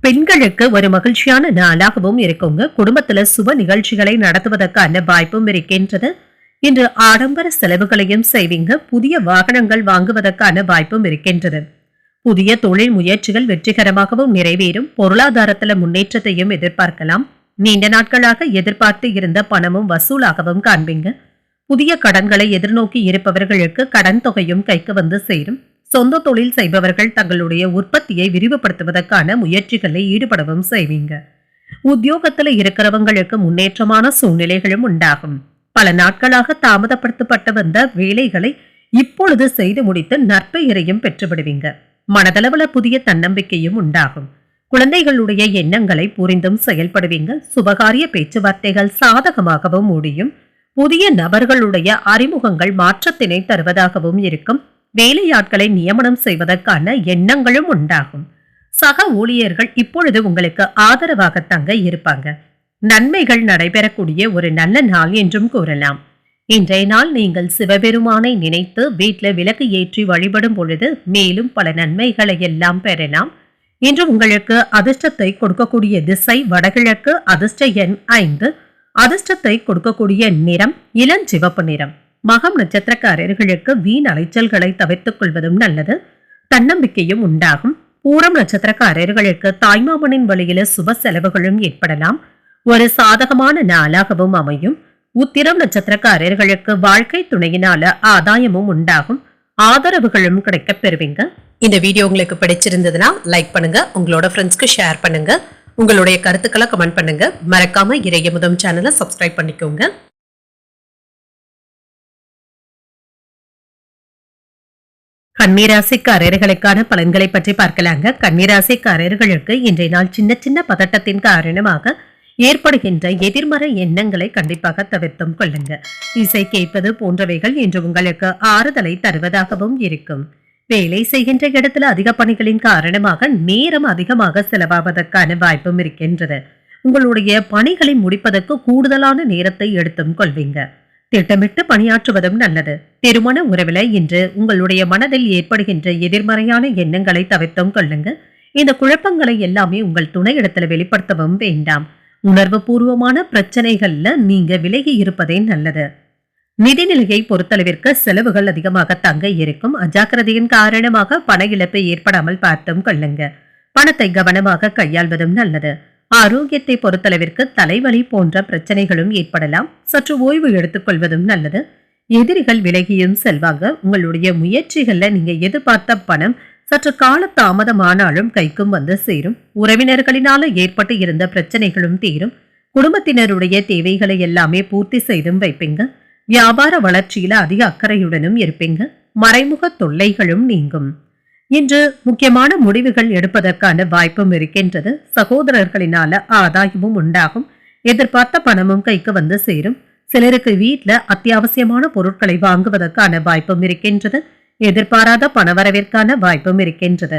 A: பெண்களுக்கு ஒரு மகிழ்ச்சியான நாளாகவும் இருக்குங்க. குடும்பத்துல சுப நிகழ்ச்சிகளை நடத்துவதற்கான வாய்ப்பும் இருக்கின்றது. இன்று ஆடம்பர செலவுகளையும் செய்வீங்க. புதிய வாகனங்கள் வாங்குவதற்கான வாய்ப்பும் இருக்கின்றது. புதிய தொழில் முயற்சிகள் வெற்றிகரமாகவும் நிறைவேறும். பொருளாதாரத்துல முன்னேற்றத்தையும் எதிர்பார்க்கலாம். நீண்ட நாட்களாக எதிர்பார்த்து இருந்த பணமும் வசூலாகவும் காண்பீங்க. புதிய கடன்களை எதிர்நோக்கி இருப்பவர்களுக்கு கடன் தொகையும் கைக்கு வந்து சேரும். சொந்த தொழில் செய்பவர்கள் தங்களுடைய உற்பத்தியை விரிவுபடுத்துவதற்கான முயற்சிகளை ஈடுபடவும் செய்வீங்க. உத்தியோகத்துல இருக்கிறவங்களுக்கு முன்னேற்றமான சூழ்நிலைகளும் உண்டாகும். பல நாட்களாக தாமதப்படுத்தப்பட்டு வந்த வேலைகளை இப்பொழுது செய்து முடித்து நற்பெயரையும் பெற்றுவிடுவீங்க. மனதளவுல புதிய தன்னம்பிக்கையும் உண்டாகும். குழந்தைகளுடைய எண்ணங்களை புரிந்தும் செயல்படுவீங்க. சுபகாரிய பேச்சுவார்த்தைகள் சாதகமாகவும் முடியும். புதிய நபர்களுடைய அறிமுகங்கள் மாற்றத்தினை தருவதாகவும் இருக்கும். வேலையாட்களை நியமனம் செய்வதற்கான எண்ணங்களும் உண்டாகும். சக ஊழியர்கள் இப்பொழுது உங்களுக்கு ஆதரவாக தங்க இருப்பாங்க. நன்மைகள் நடைபெறக்கூடிய ஒரு நல்ல நாள் என்றும் கூறலாம். இன்றைய நாள் நீங்கள் சிவபெருமானை நினைத்து வீட்டில் விளக்கு ஏற்றி வழிபடும் பொழுது மேலும் பல நன்மைகளை எல்லாம் பெறலாம். இன்று உங்களுக்கு அதிர்ஷ்டத்தை கொடுக்கக்கூடிய திசை வடகிழக்கு. அதிர்ஷ்ட எண் 5. அதிர்ஷ்டத்தை கொடுக்கக்கூடிய நிறம் இளஞ்சிவப்பு நிறம். மகம் நட்சத்திரக்காரர்களுக்கு வீண் அலைச்சல்களை தவிர்த்துக் கொள்வதும் நல்லது. தன்னம்பிக்கையும் உண்டாகும். பூரம் நட்சத்திரக்காரர்களுக்கு தாய்மாமனின் வழியில சுப செலவுகளும் ஏற்படலாம். ஒரு சாதகமான நாளாகவும் அமையும். உத்திரம் நட்சத்திரக்காரர்களுக்கு வாழ்க்கை துணையினால ஆதாயமும் உண்டாகும். ஆதரவுகளும் கிடைக்க பெறுவீங்க. இந்த வீடியோ உங்களுக்கு பிடிச்சிருந்ததுன்னா லைக் பண்ணுங்க. உங்களோட ஃப்ரெண்ட்ஸ்க்கு ஷேர் பண்ணுங்க. உங்களுடைய கருத்துக்களை கமெண்ட் பண்ணுங்க. மறக்காம இறையமுதம் சேனலை சப்ஸ்கிரைப் பண்ணிக்கோங்க. கன்னிராசிக்காரர்களுக்கான பலன்களை பற்றி பார்க்கலாங்க. கன்னிராசிக்காரர்களுக்கு இன்றைய நாள் சின்ன சின்ன பதட்டத்தின் காரணமாக ஏற்படுகின்ற எதிர்மறை எண்ணங்களை கண்டிப்பாக தவிர்த்தும் கொள்ளுங்க. இசை கேட்பது போன்றவைகள் இன்று உங்களுக்கு ஆறுதலை தருவதாகவும் இருக்கும். வேலை செய்கின்ற இடத்துல அதிக பணிகளின் காரணமாக நேரம் அதிகமாக செலவாவதற்கான வாய்ப்பும் இருக்கின்றது. உங்களுடைய பணிகளை முடிப்பதற்கு கூடுதலான நேரத்தை எடுத்தும் கொள்வீங்க. திட்டமிட்டு பணியாற்றுவதும் நல்லது. திருமண உறவில இன்று உங்களுடைய மனதில் ஏற்படுகின்ற எதிர்மறையான எண்ணங்களை தவிர்த்தும் கொள்ளுங்க. இந்த குழப்பங்களை எல்லாமே உங்கள் துணை இடத்துல வெளிப்படுத்தவும் வேண்டாம். உணர்வு பூர்வமான பிரச்சனைகள்ல நீங்க விலகி இருப்பதே நல்லது. நிதிநிலையை பொறுத்தளவிற்கு செலவுகள் அதிகமாக தங்க இருக்கும். அஜாக்கிரதையின் காரணமாக பண இழப்பு ஏற்படாமல் பார்த்தும் கொள்ளுங்க. பணத்தை கவனமாக கையாள்வதும் நல்லது. ஆரோக்கியத்தை பொறுத்தளவிற்கு தலைவலி போன்ற பிரச்சனைகளும் ஏற்படலாம். சற்று ஓய்வு எடுத்துக் கொள்வதும் நல்லது. எதிரிகள் விலகியும் செல்வாங்க. உங்களுடைய முயற்சிகள்ல நீங்க எதிர்பார்த்த பணம் சற்று கால தாமதமானாலும் கைக்கும் வந்து சேரும். உறவினர்களினால ஏற்பட்டு இருந்த பிரச்சனைகளும் தீரும். குடும்பத்தினருடைய தேவைகளை எல்லாமே பூர்த்தி செய்தும் வைப்பீங்க. வியாபார வளர்ச்சியில அதிக அக்கறையுடனும் இருப்பீங்க. மறைமுக தொல்லைகளும் நீங்கும். இன்று முக்கியமான முடிவுகள் எடுப்பதற்கான வாய்ப்பும் இருக்கின்றது. சகோதரர்களினால ஆதாயமும் உண்டாகும். எதிர்பார்த்த பணமும் கைக்கு வந்து சேரும். சிலருக்கு வீட்டுல அத்தியாவசியமான பொருட்களை வாங்குவதற்கான வாய்ப்பும் இருக்கின்றது. எதிர்பாராத பணவரவிற்கான வாய்ப்பும் இருக்கின்றது.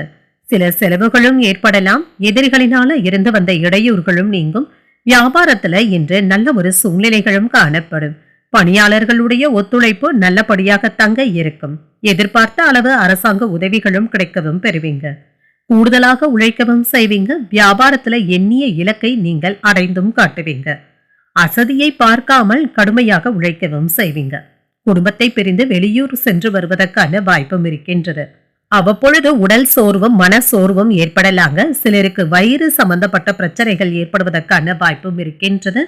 A: சில செலவுகளும் ஏற்படலாம். எதிரிகளினால இருந்து வந்த இடையூறுகளும் நீங்கும். வியாபாரத்துல இன்று நல்ல ஒரு சூழ்நிலைகளும் காணப்படும். பணியாளர்களுடைய ஒத்துழைப்பு நல்லபடியாக தங்க இருக்கும். எதிர்பார்த்த அளவு அரசாங்க உதவிகளும் கிடைக்கவும் பெறுவீங்க. கூடுதலாக உழைக்கவும் செய்வீங்க. வியாபாரத்துல எண்ணிய இலக்கை நீங்கள் அடைந்தும் காட்டுவீங்க. அசதியை பார்க்காமல் கடுமையாக உழைக்கவும் செய்வீங்க. குடும்பத்தை பிரிந்து வெளியூர் சென்று வருவதற்கான வாய்ப்பும் இருக்கின்றது. அவ்வப்பொழுது உடல் சோர்வும் மன சோர்வும் ஏற்படலாங்க. சிலருக்கு வயிறு சம்பந்தப்பட்ட பிரச்சனைகள் ஏற்படுவதற்கான வாய்ப்பும் இருக்கின்றது.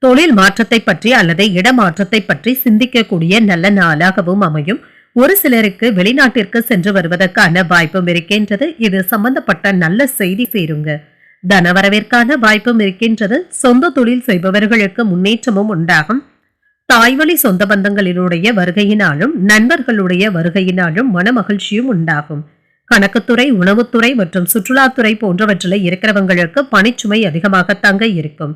A: தொழில் மாற்றத்தை பற்றி அல்லது இடமாற்றத்தை பற்றி சிந்திக்கக்கூடிய நல்ல நாளாகவும் அமையும். ஒரு சிலருக்கு வெளிநாட்டிற்கு சென்று வருவதற்கான வாய்ப்பும் இருக்கின்றது. இது சம்பந்தப்பட்ட நல்ல செய்தி சேருங்க. தனவரவிற்கான வாய்ப்பும் இருக்கின்றது. சொந்த தொழில் செய்பவர்களுக்கு முன்னேற்றமும் உண்டாகும். தாய்வழி சொந்த பந்தங்களினுடைய வருகையினாலும் நண்பர்களுடைய வருகையினாலும் மன மகிழ்ச்சியும் உண்டாகும். கணக்குத்துறை, உணவுத்துறை மற்றும் சுற்றுலாத்துறை போன்றவற்றில் இருக்கிறவங்களுக்கு பணிச்சுமை அதிகமாக தங்க இருக்கும்.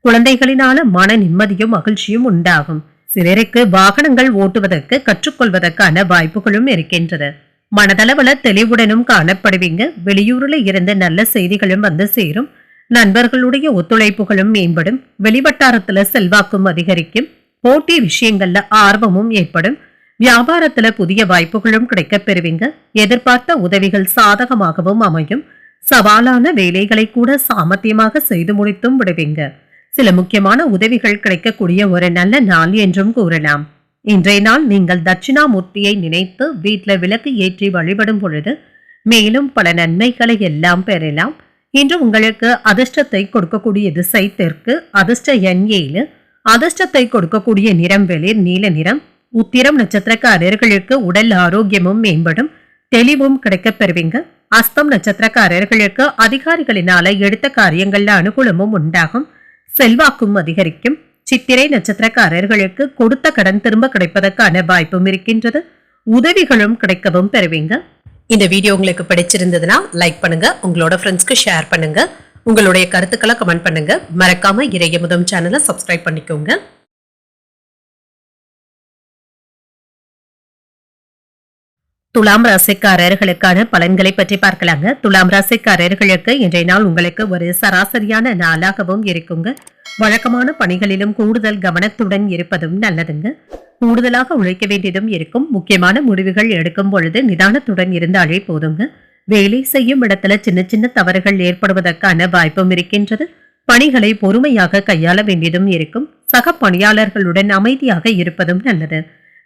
A: குழந்தைகளினால மன நிம்மதியும் மகிழ்ச்சியும் உண்டாகும். சிலருக்கு வாகனங்கள் ஓட்டுவதற்கு கற்றுக்கொள்வதற்கான வாய்ப்புகளும் இருக்கின்றது. மனதளவுல தெளிவுடனும் காணப்படுவீங்க. வெளியூர்ல இருந்து நல்ல செய்திகளும் வந்து சேரும். நண்பர்களுடைய ஒத்துழைப்புகளும் மேம்படும். வெளிவட்டாரத்துல செல்வாக்கும் அதிகரிக்கும். போட்டி விஷயங்கள்ல ஆர்வமும் ஏற்படும். வியாபாரத்துல புதிய வாய்ப்புகளும் கிடைக்கப் பெறுவீங்க. எதிர்பார்த்த உதவிகள் சாதகமாகவும் அமையும். சவாலான வேலைகளை கூட சாமர்த்தியமாக செய்து முடித்தும் விடுவீங்க. சில முக்கியமான உதவிகள் கிடைக்கக்கூடிய ஒரு நல்ல நாள் என்றும் கூறலாம். இன்றைய நாள் நீங்கள் தட்சிணாமூர்த்தியை நினைத்து வீட்டில் விளக்கு ஏற்றி வழிபடும் பொழுது மேலும் பல நன்மைகளை எல்லாம் பெறலாம். இன்று உங்களுக்கு அதிர்ஷ்டத்தை கொடுக்கக்கூடிய திசை தெற்கு. அதிர்ஷ்ட எண் 7. அதிர்ஷ்டத்தை கொடுக்கக்கூடிய நிறம் வெளிர் நீல நிறம். உத்திரம் நட்சத்திரக்காரர்களுக்கு உடல் ஆரோக்கியமும் மேம்படும். தெளிவும் கிடைக்கப் பெறுவீங்க. அஸ்தம் நட்சத்திரக்காரர்களுக்கு அதிகாரிகளினால எடுத்த காரியங்கள்ல அனுகூலமும் உண்டாகும். செல்வாக்கும் அதிகரிக்கும். சித்திரை நட்சத்திரக்காரர்களுக்கு கொடுத்த கடன் திரும்ப கிடைப்பதற்கான வாய்ப்பும் இருக்கின்றது. உதவிகளும் கிடைக்கவும் பெறுவீங்க. இந்த வீடியோ உங்களுக்கு பிடிச்சிருந்ததுன்னா லைக் பண்ணுங்க, உங்களோட ஃப்ரெண்ட்ஸ்க்கு ஷேர் பண்ணுங்க, உங்களுடைய கருத்துக்களை கமெண்ட் பண்ணுங்க. மறக்காம இறையமுதம் சேனலை சப்ஸ்கிரைப் பண்ணிக்கோங்க. துலாம் ராசிக்காரர்களுக்கான பலன்களை பற்றி பார்க்கலாங்க. துலாம் ராசிக்காரர்களுக்கு இன்றைய நாள் உங்களுக்கு ஒரு சராசரியான நாளாகவும் இருக்குங்க. வழக்கமான பணிகளிலும் கூடுதல் கவனத்துடன் இருப்பதும் நல்லதுங்க. கூடுதலாக உழைக்க வேண்டியதும் இருக்கும். முக்கியமான முடிவுகள் எடுக்கும் பொழுது நிதானத்துடன் இருந்தாலே போதுங்க. வேலை செய்யும் இடத்துல சின்ன சின்ன தவறுகள் ஏற்படுவதற்கான வாய்ப்பும் இருக்கின்றது. பணிகளை பொறுமையாக கையாள வேண்டியதும் இருக்கும். சக பணியாளர்களுடன் அமைதியாக இருப்பதும் நல்லது.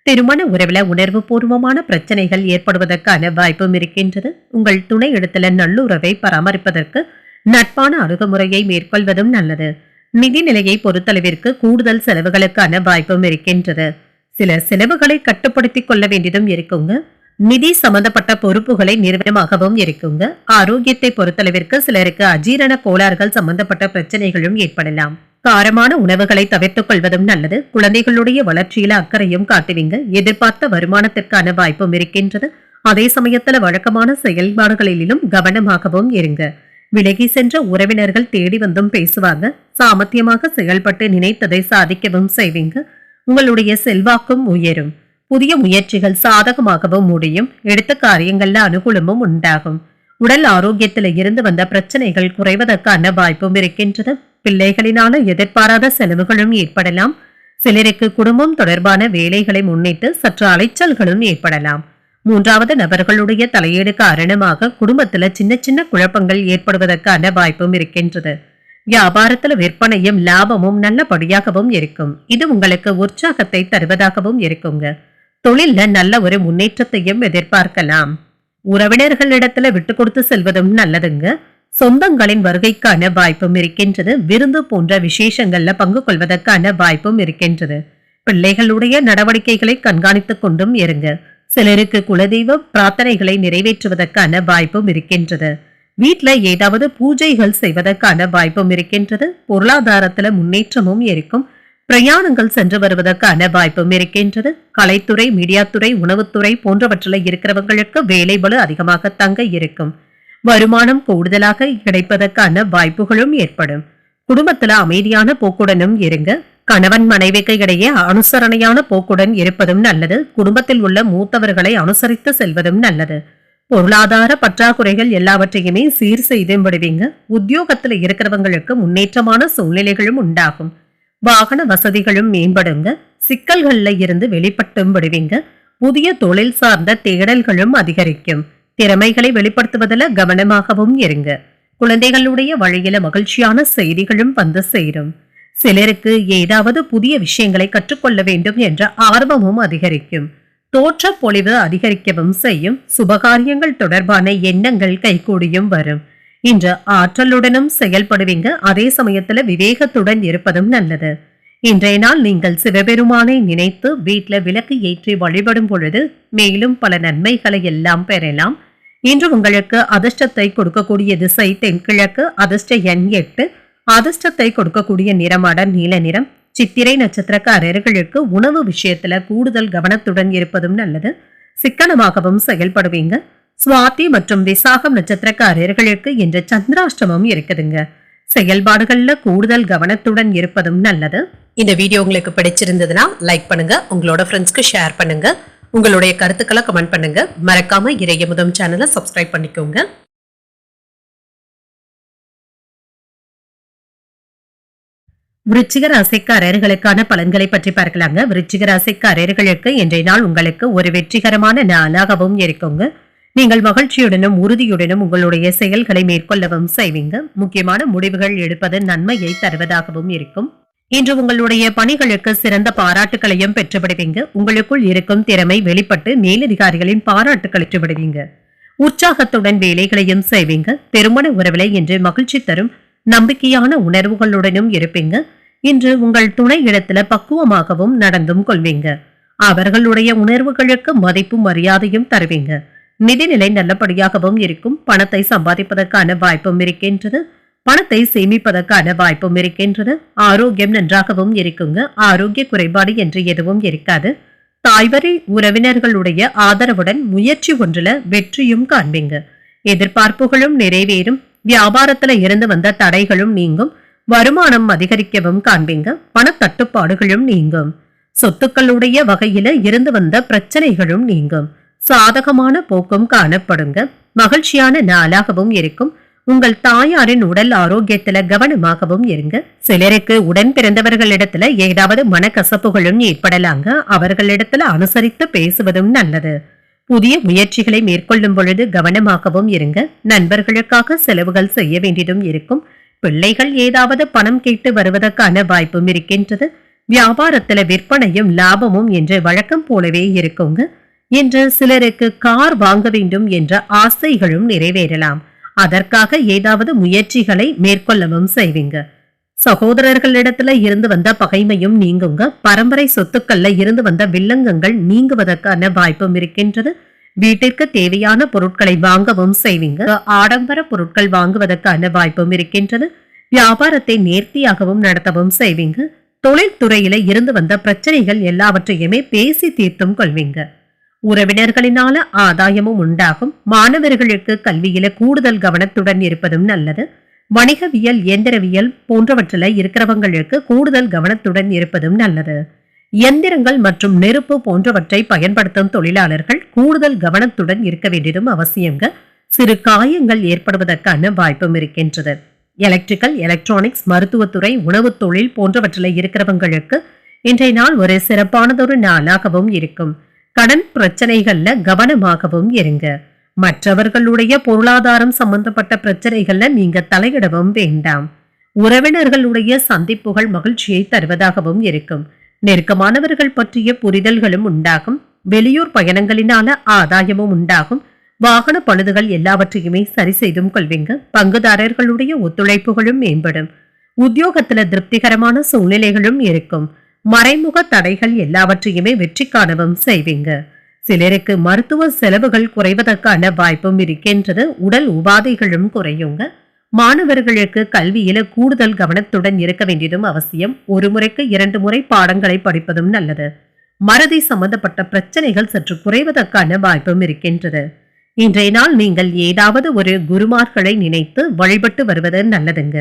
A: திருமண உறவுல உணர்வு பூர்வமான பிரச்சனைகள் ஏற்படுவதற்கான வாய்ப்பும் இருக்கின்றது. உங்கள் துணை இடத்துல நல்லுறவை பராமரிப்பதற்கு நட்பான அணுகுமுறையை மேற்கொள்வதும் நல்லது. நிதி நிலையை பொறுத்தளவிற்கு கூடுதல் செலவுகளுக்கான வாய்ப்பும் இருக்கின்றது. சில செலவுகளை கட்டுப்படுத்திக் கொள்ள வேண்டியதும் இருக்குங்க. நிதி சம்பந்தப்பட்ட பொறுப்புகளை நிறுவனமாகவும் இருக்குங்க. ஆரோக்கியத்தை பொறுத்தளவிற்கு சிலருக்கு அஜீரண கோளாறுகள் சம்பந்தப்பட்ட பிரச்சனைகளும் ஏற்படலாம். காரமான உணவுகளை தவிர்த்துக் கொள்வதும் நல்லது. குழந்தைகளுடைய வளர்ச்சியில அக்கறையும் காட்டுவீங்க. எதிர்பார்த்த வருமானத்திற்கான வாய்ப்பும் இருக்கின்றது. அதே சமயத்துல வழக்கமான செயல்பாடுகளிலும் கவனமாகவும் இருங்க. விலகி சென்ற உறவினர்கள் தேடி வந்தும் பேசுவாங்க. சாமர்த்தியமாக செயல்பட்டு நினைத்ததை சாதிக்கவும் செய்வீங்க. உங்களுடைய செல்வாக்கும் உயரும். புதிய முயற்சிகள் சாதகமாகவும் முடியும். எடுத்த காரியங்கள்ல அனுகூலமும் உண்டாகும். உடல் ஆரோக்கியத்தில இருந்து வந்த பிரச்சனைகள் குறைவதற்கான வாய்ப்பும் இருக்கின்றது. பிள்ளைகளினால எதிர்பாராத செலவுகளும் ஏற்படலாம். சிலருக்கு குடும்பம் தொடர்பான வேலைகளை முன்னிட்டு சற்று அலைச்சல்களும் ஏற்படலாம். மூன்றாவது நபர்களுடைய தலையீடு காரணமாக குடும்பத்துல சின்ன சின்ன குழப்பங்கள் ஏற்படுவதற்கான வாய்ப்பும் இருக்கின்றது. வியாபாரத்துல விற்பனையும் லாபமும் நல்லபடியாகவும் இருக்கும். இது உங்களுக்கு உற்சாகத்தை தருவதாகவும் இருக்குங்க. தொழில்ல நல்ல ஒரு முன்னேற்றத்தையும் எதிர்பார்க்கலாம். உறவினர்களிடத்துல விட்டு கொடுத்து செல்வதும் நல்லதுங்க. சொந்தங்களின் வருகைக்கான வாய்ப்பும் இருக்கின்றது. விருந்து போன்ற விசேஷங்கள்ல பங்கு கொள்வதற்கான வாய்ப்பும் இருக்கின்றது. பிள்ளைகளுடைய நடவடிக்கைகளை கண்காணித்துக் கொண்டும் இருங்க. சிலருக்கு குலதெய்வ பிரார்த்தனைகளை நிறைவேற்றுவதற்கான வாய்ப்பும் இருக்கின்றது. வீட்டுல ஏதாவது பூஜைகள் செய்வதற்கான வாய்ப்பும் இருக்கின்றது. பொருளாதாரத்துல முன்னேற்றமும் இருக்கும். பிரயாணங்கள் சென்று வருவதற்கான வாய்ப்பும் இருக்கின்றது. கலைத்துறை, மீடியாத்துறை, உணவுத்துறை போன்றவற்றில் இருக்கிறவங்களுக்கு வேலை பளு அதிகமாக தங்க இருக்கும். வருமானம் கூடுதலாக கிடைப்பதற்கான வாய்ப்புகளும் ஏற்படும். குடும்பத்துல அமைதியான போக்குடனும் இருங்க. கணவன் மனைவிக்கு இடையே அனுசரணையான போக்குடன் இருப்பதும் நல்லது. குடும்பத்தில் உள்ள மூத்தவர்களை அனுசரித்து செல்வதும் நல்லது. பொருளாதார பற்றாக்குறைகள் எல்லாவற்றையுமே சீர் செய்து விடுவீங்க. உத்தியோகத்துல இருக்கிறவங்களுக்கு முன்னேற்றமான சூழ்நிலைகளும் உண்டாகும். வாகன வசதிகளும் மேம்படுங்க. சிக்கல்கள்ல இருந்து வெளிப்பட்டும் விடுவீங்க. புதிய தொழில் சார்ந்த தேடல்களும் அதிகரிக்கும். திறமைகளை வெளிப்படுத்துவதில் கவனமாகவும் இருங்க. குழந்தைகளுடைய வழியில மகிழ்ச்சியான செய்திகளும் வந்து சேரும். சிலருக்கு ஏதாவது புதிய விஷயங்களை கற்றுக்கொள்ள வேண்டும் என்ற ஆர்வமும் அதிகரிக்கும். தோற்ற பொலிவு அதிகரிக்கவும் செய்யும். சுபகாரியங்கள் தொடர்பான எண்ணங்கள் கைகூடியும் வரும். இன்று ஆற்றலுடனும் செயல்படுவீங்க. அதே சமயத்துல விவேகத்துடன் இருப்பதும் நல்லது. இன்றைய நாள் நீங்கள் சிவபெருமானை நினைத்து வீட்டுல விளக்கு ஏற்றி வழிபடும் பொழுது மேலும் பல நன்மைகளை எல்லாம் பெறலாம். இன்று உங்களுக்கு அதிர்ஷ்டத்தை கொடுக்கக்கூடிய திசை தென்கிழக்கு. அதிர்ஷ்ட எண் 8. அதிர்ஷ்டத்தை கொடுக்கக்கூடிய நிறமாட நீல நிறம். சித்திரை நட்சத்திரக்காரர்களுக்கு உணவு விஷயத்துல கூடுதல் கவனத்துடன் இருப்பதும் நல்லது. சிக்கனமாகவும் செயல்படுவீங்க. சுவாதி மற்றும் விசாகம் நட்சத்திரக்காரர்களுக்கு இன்று சந்திராஷ்டமம் இருக்குதுங்க. செயல்பாடுகள்ல கூடுதல் கவனத்துடன் இருப்பதும் நல்லது. இந்த வீடியோ உங்களுக்கு பிடிச்சிருந்ததுன்னா லைக் பண்ணுங்க, உங்களோட ஃப்ரெண்ட்ஸ்க்கு ஷேர் பண்ணுங்க. உங்களுடைய கருத்துக்களை கமெண்ட் பண்ணுங்க. மறக்காம இறையமுதம் சேனலை சப்ஸ்கிரைப் பண்ணிக்கோங்க. விருச்சிக ராசிக்காரர்களுக்கான பலன்களை பற்றி பார்க்கலாங்க. விருச்சிக ராசிக்காரர்களுக்கு இன்றைய நாள் உங்களுக்கு ஒரு வெற்றிகரமான நாளாகவும் இருக்குங்க. நீங்கள் மகிழ்ச்சியுடனும் உறுதியுடனும் உங்களுடைய செயல்களை மேற்கொள்ளவும் செய்வீங்க. முக்கியமான முடிவுகள் எடுப்பது நன்மையை தருவதாகவும் இருக்கும். இன்று உங்களுடைய பணிகளுக்கு சிறந்த பாராட்டுகளையும் பெற்றுவிடுவீங்க. உங்களுக்குள் இருக்கும் திறமை வெளிப்பட்டு மேலதிகாரிகளின் பாராட்டுகளை பெற்றுவிடுவீங்க. உற்சாகத்துடன் வேலைகளையும் செய்வீங்க. திருமண உறவிலை இன்று மகிழ்ச்சி தரும் நம்பிக்கையான உணர்வுகளுடனும் இருப்பீங்க. இன்று உங்கள் துணை இடத்துல பக்குவமாகவும் நடந்தும் கொள்வீங்க. அவர்களுடைய உணர்வுகளுக்கு மதிப்பும் மரியாதையும் தருவீங்க. நிதிநிலை நல்லபடியாகவும் இருக்கும். பணத்தை சம்பாதிப்பதற்கான வாய்ப்பும் இருக்கின்றது. பணத்தை சேமிப்பதற்கான வாய்ப்பும் இருக்கின்றது. ஆரோக்கியம் நன்றாகவும் இருக்குங்க. ஆரோக்கிய குறைபாடு என்று எதுவும் இருக்காது. தாய்வரி உறவினர்களுடைய ஆதரவுடன் முயற்சி ஒன்றுல வெற்றியும் காண்பீங்க. எதிர்பார்ப்புகளும் நிறைவேறும். வியாபாரத்துல இருந்து வந்த தடைகளும் நீங்கும். வருமானம் அதிகரிக்கவும் காண்பீங்க. பணத்தட்டுப்பாடுகளும் நீங்கும். சொத்துக்களுடைய வகையில இருந்து வந்த பிரச்சனைகளும் நீங்கும். சாதகமான போக்கும் காணப்படுங்க. மகிழ்ச்சியான நாளாகவும் இருக்கும். உங்கள் தாயாரின் உடல் ஆரோக்கியத்துல கவனமாகவும் இருங்க. சிலருக்கு உடன் பிறந்தவர்களிடத்துல ஏதாவது மனக்கசப்புகளும் ஏற்படலாங்க. அவர்களிடத்துல அனுசரித்து பேசுவதும் நல்லது. புதிய முயற்சிகளை மேற்கொள்ளும் பொழுது கவனமாகவும் இருங்க. நண்பர்களுக்காக செலவுகள் செய்ய வேண்டியதும் இருக்கும். பிள்ளைகள் ஏதாவது பணம் கேட்டு வருவதற்கான வாய்ப்பும் இருக்கின்றது. வியாபாரத்துல விற்பனையும் லாபமும் என்று வழக்கம் போலவே இருக்குங்க. இன்று சிலருக்கு கார் வாங்க வேண்டும் என்ற ஆசைகளும் நிறைவேறலாம். அதற்காக ஏதாவது முயற்சிகளை மேற்கொள்ளவும் செய்வீங்க. சகோதரர்களிடத்துல இருந்து வந்த பகைமையும் நீங்குங்க. பரம்பரை சொத்துக்கள்ல இருந்து வந்த வில்லங்கங்கள் நீங்குவதற்கான வாய்ப்பும் இருக்கின்றது. வீட்டிற்கு தேவையான பொருட்களை வாங்கவும் செய்வீங்க. ஆடம்பர பொருட்கள் வாங்குவதற்கான வாய்ப்பும் இருக்கின்றது. வியாபாரத்தை நேர்த்தியாகவும் நடத்தவும் செய்வீங்க. தொழில்துறையில இருந்து வந்த பிரச்சனைகள் எல்லாவற்றையுமே பேசி தீர்த்தும் கொள்வீங்க. உறவினர்களினால ஆதாயமும் உண்டாகும். மாணவர்களுக்கு கல்வியில கூடுதல் கவனத்துடன் இருப்பதும் நல்லது. வணிகவியல் இயந்திரவியல் போன்றவற்றில இருக்கிறவங்களுக்கு கூடுதல் கவனத்துடன் இருப்பதும் நல்லது. இயந்திரங்கள் மற்றும் நெருப்பு போன்றவற்றை பயன்படுத்தும் தொழிலாளர்கள் கூடுதல் கவனத்துடன் இருக்க வேண்டியதும் அவசியங்க. சிறு காயங்கள் ஏற்படுவதற்கான வாய்ப்பும் இருக்கின்றது. எலக்ட்ரிக்கல், எலக்ட்ரானிக்ஸ், மருத்துவத்துறை, உணவு தொழில் போன்றவற்றில இருக்கிறவங்களுக்கு இன்றைய நாள் ஒரு சிறப்பானதொரு நாளாகவும் இருக்கும். கடன் பிரச்சனைகள்ல கவனமாகவும் இருங்க. மற்றவர்களுடைய பொருளாதாரம் சம்பந்தப்பட்ட பிரச்சனைகள்ல நீங்க தலையிடவும் வேண்டாம். உறவினர்களுடைய சந்திப்புகள் மகிழ்ச்சியை தருவதாகவும் இருக்கும். நெருக்கமானவர்கள் பற்றிய புரிதல்களும் உண்டாகும். வெளியூர் பயணங்களினால ஆதாயமும் உண்டாகும். வாகன பழுதுகள் எல்லாவற்றையுமே சரி செய்தும் கொள்வீங்க. பங்குதாரர்களுடைய ஒத்துழைப்புகளும் மேம்படும். உத்தியோகத்துல திருப்திகரமான சூழ்நிலைகளும் இருக்கும். மறைமுக தடைகள் எல்லாவற்றையுமே வெற்றி காணவும் செய்வீங்க. சிலருக்கு மருத்துவ செலவுகள் குறைவதற்கான வாய்ப்பும் இருக்கின்றது. உடல் உபாதைகளும் குறையுங்க. மாணவர்களுக்கு கல்வியில கூடுதல் கவனத்துடன் இருக்க வேண்டியதும் அவசியம். ஒரு முறைக்கு 2 முறை பாடங்களை படிப்பதும் நல்லது. மறதி சம்பந்தப்பட்ட பிரச்சனைகள் சற்று குறைவதற்கான வாய்ப்பும் இருக்கின்றது. இன்றைய நாள் நீங்கள் ஏதாவது ஒரு குருமார்களை நினைத்து வழிபட்டு வருவது நல்லதுங்க.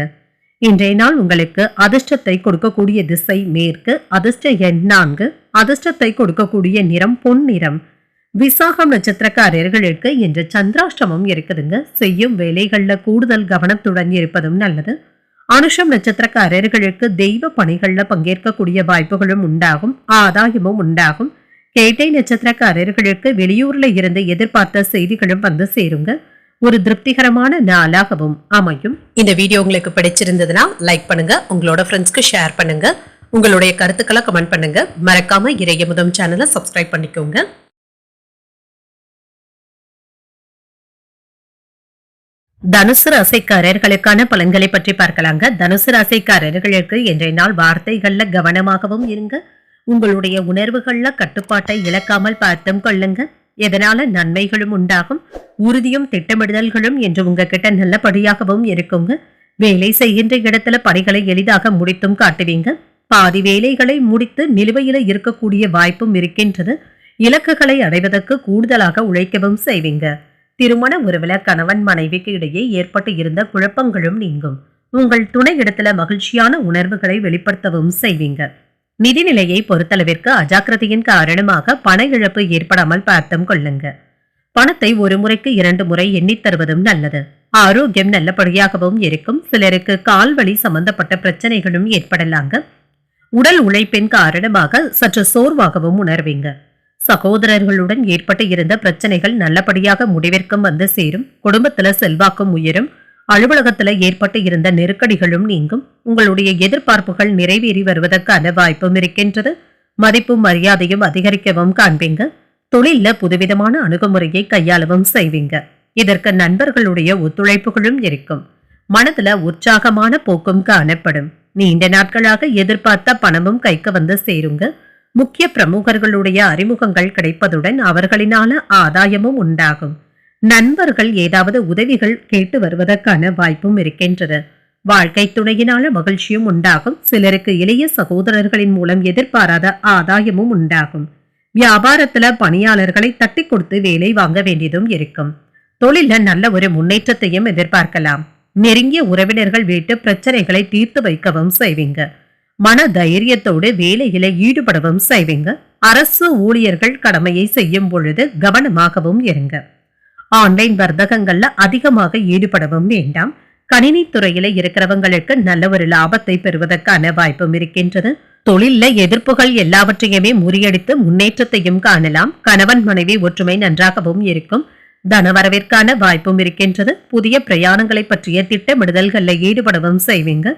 A: இன்றைய நாள் உங்களுக்கு அதிர்ஷ்டத்தை கொடுக்கக்கூடிய திசை மேற்கு. அதிர்ஷ்ட எண் 4. அதிர்ஷ்டத்தை கொடுக்கக்கூடிய நிறம் பொன் நிறம். விசாகம் நட்சத்திரக்காரர்களுக்கு இன்று சந்திராஷ்டமம் இருக்குதுங்க. செய்யும் வேலைகள்ல கூடுதல் கவனத்துடன் இருப்பதும் நல்லது. அனுஷம் நட்சத்திரக்காரர்களுக்கு தெய்வ பணிகள்ல பங்கேற்கக்கூடிய வாய்ப்புகளும் உண்டாகும். ஆதாயமும் உண்டாகும். கேட்டை நட்சத்திரக்காரர்களுக்கு வெளியூர்ல இருந்து எதிர்பார்த்த செய்திகளும் வந்து சேருங்க. ஒரு திருப்திகரமான நாளாகவும் அமையும். இந்த வீடியோ உங்களுக்கு பிடிச்சிருந்ததுன்னா லைக் பண்ணுங்க. உங்களோட ஃப்ரெண்ட்ஸ்க்கு ஷேர் பண்ணுங்க. உங்களுடைய கருத்துக்களை கமெண்ட் பண்ணுங்க. மறக்காம இறையமுதம் சேனலை சப்ஸ்கிரைப் பண்ணிக்கோங்க. தனுசு ராசிக்காரர்களுக்கான பலன்களை பற்றி பார்க்கலாங்க. தனுசு ராசிக்காரர்களுக்கு இன்றைய நாள் வார்த்தைகள்ல கவனமாகவும் இருங்க. உங்களுடைய உணர்வுகள்ல கட்டுப்பாட்டை இழக்காமல் பார்த்தும் கொள்ளுங்க. எதனால நன்மைகளும் உண்டாகும். உறுதியும் திட்டமிடுதல்களும் என்று உங்ககிட்ட நல்லபடியாகவும் இருக்குங்க. வேலை செய்கின்ற இடத்துல பணிகளை எளிதாக முடித்தும் காட்டுவீங்க. பாதி வேலைகளை முடித்து நிலுவையில இருக்கக்கூடிய வாய்ப்பும் இருக்கின்றது. இலக்குகளை அடைவதற்கு கூடுதலாக உழைக்கவும் செய்வீங்க. திருமண உறவுல கணவன் மனைவிக்கு இடையே ஏற்பட்டு இருந்த குழப்பங்களும் நீங்கும். உங்கள் துணை இடத்துல மகிழ்ச்சியான உணர்வுகளை வெளிப்படுத்தவும் செய்வீங்க. நிதிநிலையை பொறுத்தளவிற்கு அஜாக்கிரதையின் காரணமாக பண இழப்பு ஏற்படாமல் பார்த்தும் கொள்ளுங்க. பணத்தை ஒரு முறைக்கு 2 முறை எண்ணித் தருவதும் நல்லது. ஆரோக்கியம் நல்லபடியாகவும் இருக்கும். சிலருக்கு கால்வலி சம்பந்தப்பட்ட பிரச்சனைகளும் ஏற்படலாங்க. உடல் உழைப்பின் காரணமாக சற்று சோர்வாகவும் உணர்வீங்க. சகோதரர்களுடன் ஏற்பட்டு இருந்த பிரச்சனைகள் நல்லபடியாக முடிவிற்கும் வந்து சேரும். குடும்பத்துல செல்வாக்கும் உயரும். அலுவலகத்துல ஏற்பட்டு இருந்த நெருக்கடிகளும் நீங்கும். உங்களுடைய எதிர்பார்ப்புகள் நிறைவேறி வருவதற்கான வாய்ப்பும் இருக்கின்றது. மதிப்பும் மரியாதையும் அதிகரிக்கவும் காண்பீங்க. தொழில புதுவிதமான அணுகுமுறையை கையாளவும் செய்வீங்க. இதற்கு நண்பர்களுடைய ஒத்துழைப்புகளும் இருக்கும். மனதுல உற்சாகமான போக்கும் காணப்படும். நீண்ட நாட்களாக எதிர்பார்த்த பணமும் கைக்கு வந்து சேருங்க. முக்கிய பிரமுகர்களுடைய அறிமுகங்கள் கிடைப்பதுடன் அவர்களினால ஆதாயமும் உண்டாகும். நண்பர்கள் ஏதாவது உதவிகள் கேட்டு வருவதற்கான வாய்ப்பும் இருக்கின்றது. வாழ்க்கை துணையினால மகிழ்ச்சியும் உண்டாகும். சிலருக்கு இளைய சகோதரர்களின் மூலம் எதிர்பாராத ஆதாயமும் உண்டாகும். வியாபாரத்துல பணியாளர்களை தட்டி கொடுத்து வேலை வாங்க வேண்டியதும் இருக்கும். தொழில நல்ல ஒரு முன்னேற்றத்தையும் எதிர்பார்க்கலாம். நெருங்கிய உறவினர்கள் வீட்டு பிரச்சனைகளை தீர்த்து வைக்கவும் செய்வீங்க. மன தைரியத்தோடு வேலையில ஈடுபடவும் செய்வீங்க. அரசு ஊழியர்கள் கடமையை செய்யும் பொழுது கவனமாகவும் இருங்க. ஆன்லைன் வர்த்தகங்கள்ல அதிகமாக ஈடுபடவும் வேண்டாம். கணினி துறையில இருக்கிறவங்களுக்கு நல்ல ஒரு லாபத்தை பெறுவதற்கான வாய்ப்பும் இருக்கின்றது. தொழில்ல எதிர்ப்புகள் எல்லாவற்றையுமே முறியடித்து முன்னேற்றத்தையும் காணலாம். கணவன் மனைவி ஒற்றுமை நன்றாகவும் இருக்கும். தனவரவிற்கான வாய்ப்பும் இருக்கின்றது. புதிய பிரயாணங்களை பற்றிய திட்டமிடுதல்கள்ல ஈடுபடவும் செய்வீங்க.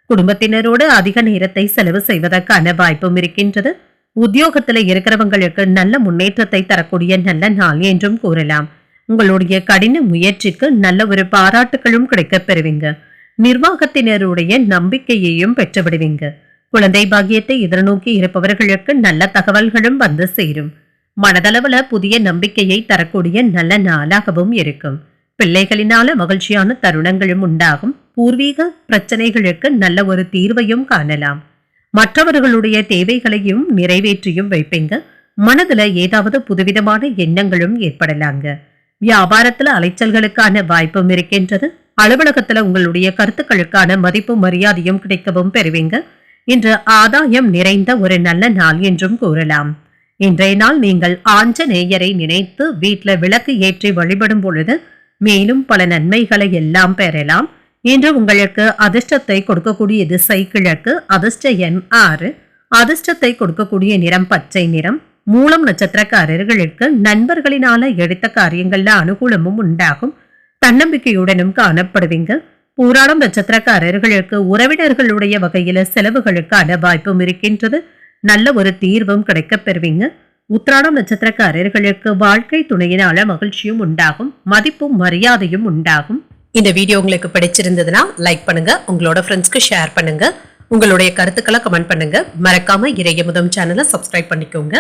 A: குடும்பத்தினரோடு அதிக நேரத்தை செலவு செய்வதற்கான வாய்ப்பும் இருக்கின்றது. உத்தியோகத்துல இருக்கிறவங்களுக்கு நல்ல முன்னேற்றத்தை தரக்கூடிய நல்ல நாள் என்றும் கூறலாம். உங்களுடைய கடின முயற்சிக்கு நல்ல ஒரு பாராட்டுகளும் கிடைக்கப் பெறுவீங்க. நிர்வாகத்தினருடைய நம்பிக்கையையும் பெற்றுவிடுவீங்க. குழந்தை பாக்கியத்தை எதிர்நோக்கி இருப்பவர்களுக்கு நல்ல தகவல்களும் வந்து சேரும். மனதளவுல புதிய நம்பிக்கையை தரக்கூடிய நல்ல நாளாகவும் இருக்கும். பிள்ளைகளினால மகிழ்ச்சியான தருணங்களும் உண்டாகும். பூர்வீக பிரச்சனைகளுக்கு நல்ல ஒரு தீர்வையும் காணலாம். மற்றவர்களுடைய தேவைகளையும் நிறைவேற்றியும் வைப்பீங்க. மனதுல ஏதாவது புதுவிதமான எண்ணங்களும் ஏற்படலாங்க. வியாபாரத்துல அலைச்சல்களுக்கான வாய்ப்பும் இருக்கின்றது. அலுவலகத்துல உங்களுடைய கருத்துக்களுக்கான மதிப்பும் மரியாதையும் கிடைக்கவும் பெறுவீங்க. இன்று ஆதாயம் நிறைந்த ஒரு நல்ல நாள் என்றும் கூறலாம். இன்றைய நாள் நீங்கள் ஆஞ்சநேயரை நினைத்து வீட்டுல விளக்கு ஏற்றி வழிபடும் பொழுது மேலும் பல நன்மைகளை எல்லாம் பெறலாம். இன்று உங்களுக்கு அதிர்ஷ்டத்தை கொடுக்கக்கூடிய திசை கிழக்கு. அதிர்ஷ்ட எண் 6. அதிர்ஷ்டத்தை கொடுக்கக்கூடிய நிறம் பச்சை நிறம். மூலம் நட்சத்திரக்காரர்களுக்கு நண்பர்களினால எடுத்த காரியங்கள்ல அனுகூலமும் உண்டாகும். தன்னம்பிக்கையுடனும் காணப்படுவீங்க. பூராடம் நட்சத்திரக்காரர்களுக்கு உறவினர்களுடைய வகையில செலவுகளுக்கான வாய்ப்பும் இருக்கின்றது. நல்ல ஒரு தீர்வும் கிடைக்கப் பெறுவீங்க. உத்திராடம் நட்சத்திரக்காரர்களுக்கு வாழ்க்கை துணையினால மகிழ்ச்சியும் உண்டாகும். மதிப்பும் மரியாதையும் உண்டாகும். இந்த வீடியோ உங்களுக்கு பிடிச்சிருந்ததுன்னா லைக் பண்ணுங்க. உங்களோட ஃப்ரெண்ட்ஸ்க்கு ஷேர் பண்ணுங்க. உங்களுடைய கருத்துக்களை கமெண்ட் பண்ணுங்க. மறக்காம இறையமுதம் சேனலை சப்ஸ்கிரைப் பண்ணிக்கோங்க.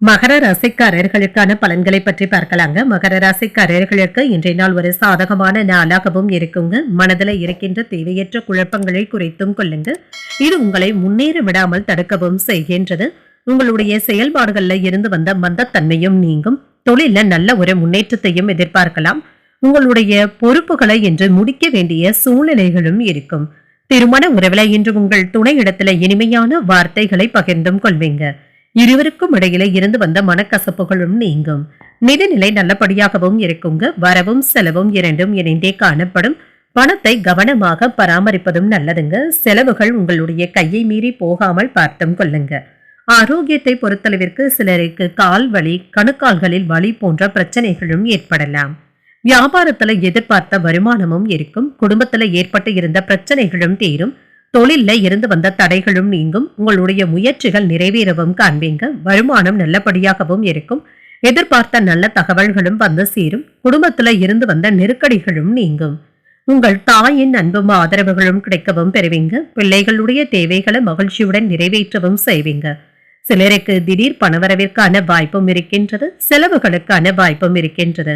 A: மகர ராசிக்காரர்களுக்கான பலன்களை பற்றி பார்க்கலாங்க. மகர ராசிக்காரர்களுக்கு இன்றைய நாள் ஒரு சாதகமான நாளாகவும் இருக்குங்க. மனதில் இருக்கின்ற தேவையற்ற குழப்பங்களை குறைத்தும் கொள்ளுங்க. இது உங்களை முன்னேற விடாமல் தடுக்கவும் செய்கின்றது. உங்களுடைய செயல்பாடுகள்ல இருந்து வந்த மந்தத்தன்மையும் நீங்கும். தொழில நல்ல ஒரு முன்னேற்றத்தையும் எதிர்பார்க்கலாம். உங்களுடைய பொறுப்புகளை இன்று முடிக்க வேண்டிய சூழ்நிலைகளும் இருக்கும். திருமண உறவுல இன்று உங்கள் துணை இடத்துல இனிமையான வார்த்தைகளை பகிர்ந்தும் கொள்வீங்க. இருவருக்கும் இடையில இருந்து வந்த மனக்கசப்புகளும் நீங்கும். நிதிநிலை நல்லபடியாகவும் இருக்குங்க. வரவும் செலவும் இரண்டும் இணைந்தே காணப்படும். பணத்தை கவனமாக பராமரிப்பதும் நல்லதுங்க. செலவுகள் உங்களுடைய கையை மீறி போகாமல் பார்த்தும் கொள்ளுங்க. ஆரோக்கியத்தை பொறுத்தளவிற்கு சிலருக்கு கால் வலி, கணுக்கால்களில் வலி போன்ற பிரச்சனைகளும் ஏற்படலாம். வியாபாரத்துல எதிர்பார்த்த வருமானமும் இருக்கும். குடும்பத்துல ஏற்பட்டு இருந்த பிரச்சனைகளும் தீரும். தொழில்ல இருந்து வந்த தடைகளும் நீங்கும். உங்களுடைய முயற்சிகள் நிறைவேறவும் காண்பீங்க. வருமானம் நல்லபடியாகவும் இருக்கும். எதிர்பார்த்த நல்ல தகவல்களும் வந்து சேரும். குடும்பத்துல இருந்து வந்த நெருக்கடிகளும் நீங்கும். உங்கள் தாயின் அன்பும் ஆதரவுகளும் கிடைக்கவும் பெறுவீங்க. பிள்ளைகளுடைய தேவைகளை மகிழ்ச்சியுடன் நிறைவேற்றவும் செய்வீங்க. சிலருக்கு திடீர் பணவரவிற்கான வாய்ப்பும் இருக்கின்றது. செலவுகளுக்கான வாய்ப்பும் இருக்கின்றது.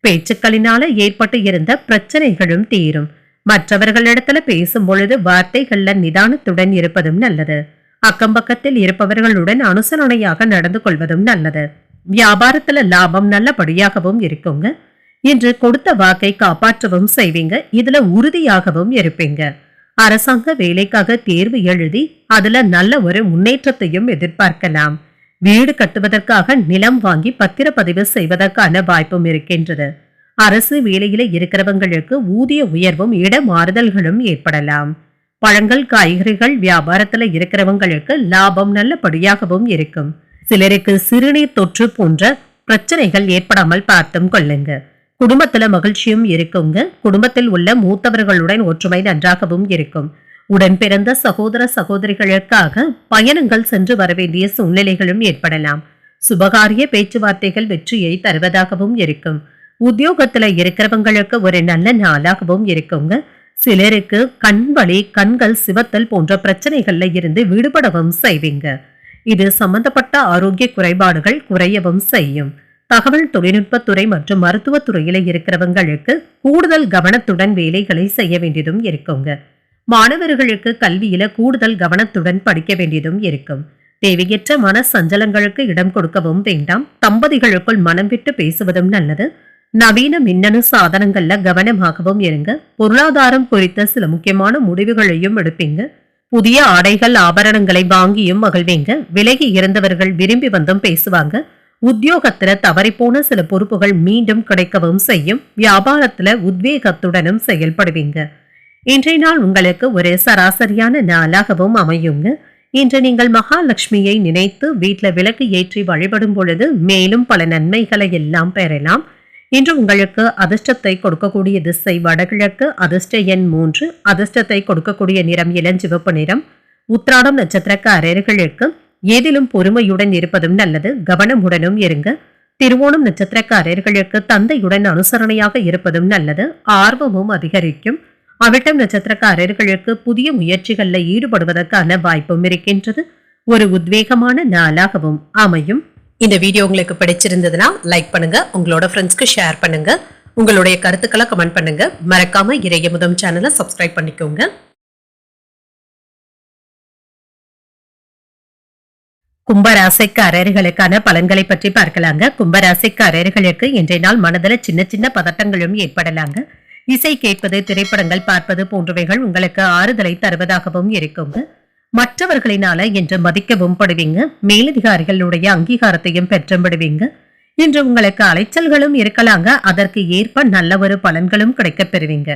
A: பேச்சுக்களினால ஏற்பட்டு இருந்த பிரச்சனைகளும் தீரும். மற்றவர்களிடத்துல பேசும் பொழுது வார்த்தைகள்ல நிதானத்துடன் இருப்பதும் நல்லது. அக்கம் பக்கத்தில் இருப்பவர்களுடன் அனுசரணையாக நடந்து கொள்வதும் நல்லது. வியாபாரத்துல லாபம் நல்லபடியாகவும் இருக்குங்க. இன்று கொடுத்த வாக்கை காப்பாற்றவும் செய்வீங்க. இதுல உறுதியாகவும் இருப்பீங்க. அரசாங்க வேலைக்காக தேர்வு எழுதி அதுல நல்ல ஒரு முன்னேற்றத்தையும் எதிர்பார்க்கலாம். வீடு கட்டுவதற்காக நிலம் வாங்கி பத்திரப்பதிவு செய்வதற்கான வாய்ப்பும் இருக்கின்றது. அரசு வேலையில இருக்கிறவங்களுக்கு ஊதிய உயர்வும் இடமாறுதல்களும் ஏற்படலாம். பழங்கள் காய்கறிகள் வியாபாரத்துல இருக்கிறவங்களுக்கு லாபம் நல்லபடியாகவும் இருக்கும். சிலருக்கு சிறுநீர் தொற்று போன்ற பிரச்சனைகள் ஏற்படாமல் பார்த்தும் கொள்ளுங்க. குடும்பத்துல மகிழ்ச்சியும் இருக்குங்க. குடும்பத்தில் உள்ள மூத்தவர்களுடன் ஒற்றுமை நன்றாகவும் இருக்கும். உடன் பிறந்த சகோதர சகோதரிகளுக்காக பயணங்கள் சென்று வர வேண்டிய சூழ்நிலைகளும் ஏற்படலாம். சுபகாரிய பேச்சுவார்த்தைகள் வெற்றியை தருவதாகவும் இருக்கும். உத்தியோகத்துல இருக்கிறவங்களுக்கு ஒரு நல்ல நாளாகவும் இருக்குங்க. சிலருக்கு கண்வலி கண்கள் சிவத்தல் போன்ற பிரச்சனைகள்ல இருந்து விடுபடவும் செய்வீங்க. இது சம்பந்தப்பட்ட ஆரோக்கிய குறைபாடுகள் குறையவும் செய்யும். தகவல் தொழில்நுட்பத்துறை மற்றும் மருத்துவத்துறையில இருக்கிறவங்களுக்கு கூடுதல் கவனத்துடன் வேலைகளை செய்ய வேண்டியதும் இருக்குங்க. மாணவர்களுக்கு கல்வியில கூடுதல் கவனத்துடன் படிக்க வேண்டியதும் இருக்கும். தேவையற்ற மன சஞ்சலங்களுக்கு இடம் கொடுக்கவும் வேண்டாம். தம்பதிகளுக்குள் மனம் விட்டு பேசுவதும் நல்லது. நவீன மின்னணு சாதனங்கள்ல கவனமாகவும் இருங்க. பொருளாதாரம் குறித்த சில முக்கியமான முடிவுகளையும் எடுப்பீங்க. புதிய ஆடைகள் ஆபரணங்களை வாங்கியும் மகிழ்வீங்க. விலகி இருந்தவர்கள் விரும்பி வந்தும் பேசுவாங்க. உத்தியோகத்துல தவறிப்போன சில பொறுப்புகள் மீண்டும் கிடைக்கவும் செய்யும். வியாபாரத்துல உத்வேகத்துடனும் செயல்படுவீங்க. இன்றைய நாள் உங்களுக்கு ஒரு சராசரியான நாளாகவும் அமையுங்க. இன்று நீங்கள் மகாலட்சுமியை நினைத்து வீட்டுல விளக்கு ஏற்றி வழிபடும் பொழுது மேலும் பல நன்மைகளை எல்லாம் பெறலாம். இன்று உங்களுக்கு அதிர்ஷ்டத்தை கொடுக்கக்கூடிய திசை வடகிழக்கு. அதிர்ஷ்ட எண் 3. அதிர்ஷ்டத்தை கொடுக்கக்கூடிய நிறம் இளஞ்சிவப்பு நிறம். உத்திராடம் நட்சத்திரக்காரர்களுக்கு ஏதிலும் பொறுமையுடன் இருப்பதும் நல்லது. கவனமுடனும் இருங்க. திருவோணம் நட்சத்திரக்காரர்களுக்கு தந்தையுடன் அனுசரணையாக இருப்பதும் நல்லது. ஆர்வமும் அதிகரிக்கும். அவிட்டம் நட்சத்திரக்காரர்களுக்கு புதிய முயற்சிகளில் ஈடுபடுவதற்கான வாய்ப்பும் இருக்கின்றது. ஒரு உத்வேகமான நாளாகவும் அமையும். இந்த வீடியோ உங்களுக்கு பிடிச்சிருந்ததுன்னா லைக் பண்ணுங்க. உங்களோட ஃப்ரெண்ட்ஸ்க்கு ஷேர் பண்ணுங்க. உங்களுடைய கருத்துக்களை கமெண்ட் பண்ணுங்க. மறக்காம இறையமுதம் சேனலை சப்ஸ்கிரைப் பண்ணிக்கோங்க. கும்பராசிக்காரர்களுக்கான பலன்களை பற்றி பார்க்கலாங்க. கும்பராசிக்காரர்களுக்கு இன்றைய நாள் மனதில் சின்ன சின்ன பதட்டங்களும் ஏற்படலாங்க. இசை கேட்பது திரைப்படங்கள் பார்ப்பது போன்றவைகள் உங்களுக்கு ஆறுதலை தருவதாகவும் இருக்குங்க. மற்றவர்களினால இன்று மதிக்கவும் படுவீங்க. மேலதிகாரிகளுடைய அங்கீகாரத்தையும் பெற்றும் விடுவீங்க. இன்று உங்களுக்கு அலைச்சல்களும் இருக்கலாங்க. அதற்கு ஏற்ப நல்ல ஒரு பலன்களும் கிடைக்கப் பெறுவீங்க.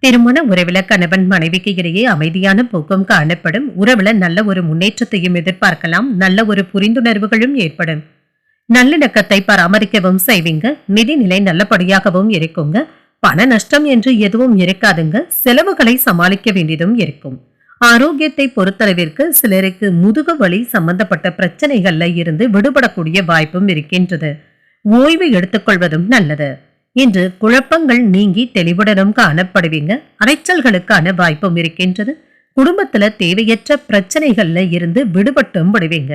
A: திருமண உறவுல கணவன் மனைவிக்கு இடையே அமைதியான போக்கும் காணப்படும். உறவுல நல்ல ஒரு முன்னேற்றத்தையும் எதிர்பார்க்கலாம். நல்ல ஒரு புரிந்துணர்வுகளும் ஏற்படும். நல்லிணக்கத்தை பராமரிக்கவும் செய்வீங்க. நிதிநிலை நல்லபடியாகவும் இருக்குங்க. பண நஷ்டம் என்று எதுவும் இருக்காதுங்க. செலவுகளை சமாளிக்க வேண்டியதும் இருக்கும். ஆரோக்கியத்தை பொறுத்தளவிற்கு சிலருக்கு முதுகு வலி சம்பந்தப்பட்ட பிரச்சனைகள்ல இருந்து விடுபடக்கூடிய வாய்ப்பும் இருக்கின்றது. ஓய்வு எடுத்துக்கொள்வதும் நல்லது. இன்று குழப்பங்கள் நீங்கி தெளிவுடனும் காணப்படுவீங்க. அலைச்சல்களுக்கான வாய்ப்பும் இருக்கின்றது. குடும்பத்துல தேவையற்ற பிரச்சனைகள்ல இருந்து விடுபட்டும் விடுவீங்க.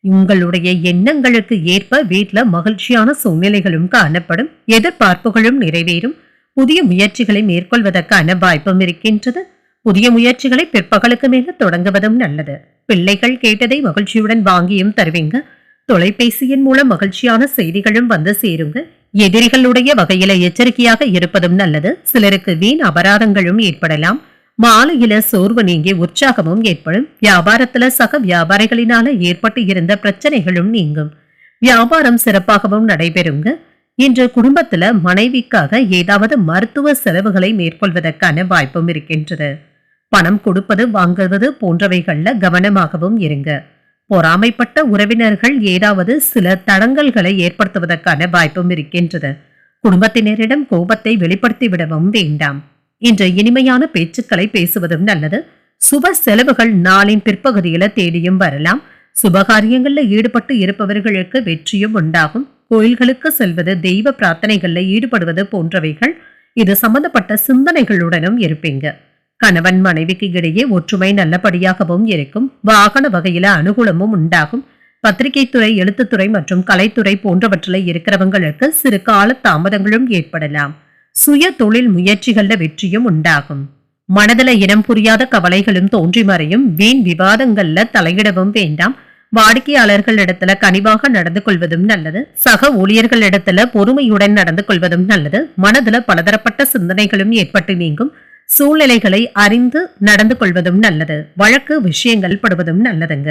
A: உங்களுடைய எண்ணங்களுக்கு ஏற்ப வீட்டுல மகிழ்ச்சியான சூழ்நிலைகளும் காணப்படும். எதிர்பார்ப்புகளும் நிறைவேறும். புதிய முயற்சிகளை மேற்கொள்வதற்கான வாய்ப்பும் இருக்கின்றது. புதிய முயற்சிகளை பிற்பகலுக்கு மேல தொடங்குவதும் நல்லது. பிள்ளைகள் கேட்டதை மகிழ்ச்சியுடன் வாங்கியும் தருவீங்க. தொலைபேசியின் மூலம் மகிழ்ச்சியான செய்திகளும் வந்து சேருங்க. எதிரிகளுடைய வகையில எச்சரிக்கையாக இருப்பதும் நல்லது. சிலருக்கு வீண் அபராதங்களும் ஏற்படலாம். மாலையில சோர்வு நீங்கி உற்சாகமும் ஏற்படும். வியாபாரத்துல சக வியாபாரிகளினால ஏற்பட்டு இருந்த பிரச்சனைகளும் நீங்கும். வியாபாரம் சிறப்பாகவும் நடைபெறுங்க. இன்று குடும்பத்துல மனைவிக்காக ஏதாவது மருத்துவ செலவுகளை மேற்கொள்வதற்கான வாய்ப்பும் இருக்கின்றது. பணம் கொடுப்பது வாங்குவது போன்றவைகள்ல கவனமாகவும் இருங்க. பொறாமைப்பட்ட உறவினர்கள் ஏதாவது சில தடங்கல்களை ஏற்படுத்துவதற்கான வாய்ப்பும் இருக்கின்றது. குடும்பத்தினரிடம் கோபத்தை வெளிப்படுத்தி விடவும் வேண்டாம். இன்று இனிமையான பேச்சுக்களை பேசுவதும் நல்லது. சுப செலவுகள் நாளின் பிற்பகுதியில தேடியும் வரலாம். சுபகாரியங்கள்ல ஈடுபட்டு இருப்பவர்களுக்கு வெற்றியும் உண்டாகும். கோயில்களுக்கு செல்வது, தெய்வ பிரார்த்தனைகள்ல ஈடுபடுவது போன்றவைகள் இது சம்பந்தப்பட்ட சிந்தனைகளுடனும் இருப்பீங்க. கணவன் மனைவிக்கு இடையே ஒற்றுமை நல்லபடியாகவும் இருக்கும். வாகன வகையில அனுகூலமும் உண்டாகும். பத்திரிகை துறை, எழுத்துத்துறை மற்றும் கலைத்துறை போன்றவற்றில் இருக்கிறவங்களுக்கு சிறு கால தாமதங்களும் ஏற்படலாம். சுய தொழில் முயற்சிகள்ல வெற்றியும் உண்டாகும். மனதில இனம் புரியாத கவலைகளும் தோன்றி மறையும். வீண் விவாதங்கள்ல தலையிடவும் வேண்டாம். வாடிக்கையாளர்களிடத்துல கனிவாக நடந்து கொள்வதும் நல்லது. சக ஊழியர்களிடத்துல பொறுமையுடன் நடந்து கொள்வதும் நல்லது. மனதுல பலதரப்பட்ட சிந்தனைகளும் ஏற்பட்டு நீங்கும். சூழ்நிலைகளை அறிந்து நடந்து கொள்வதும் நல்லது. வழக்கு விஷயங்கள் படுவதும் நல்லதுங்க.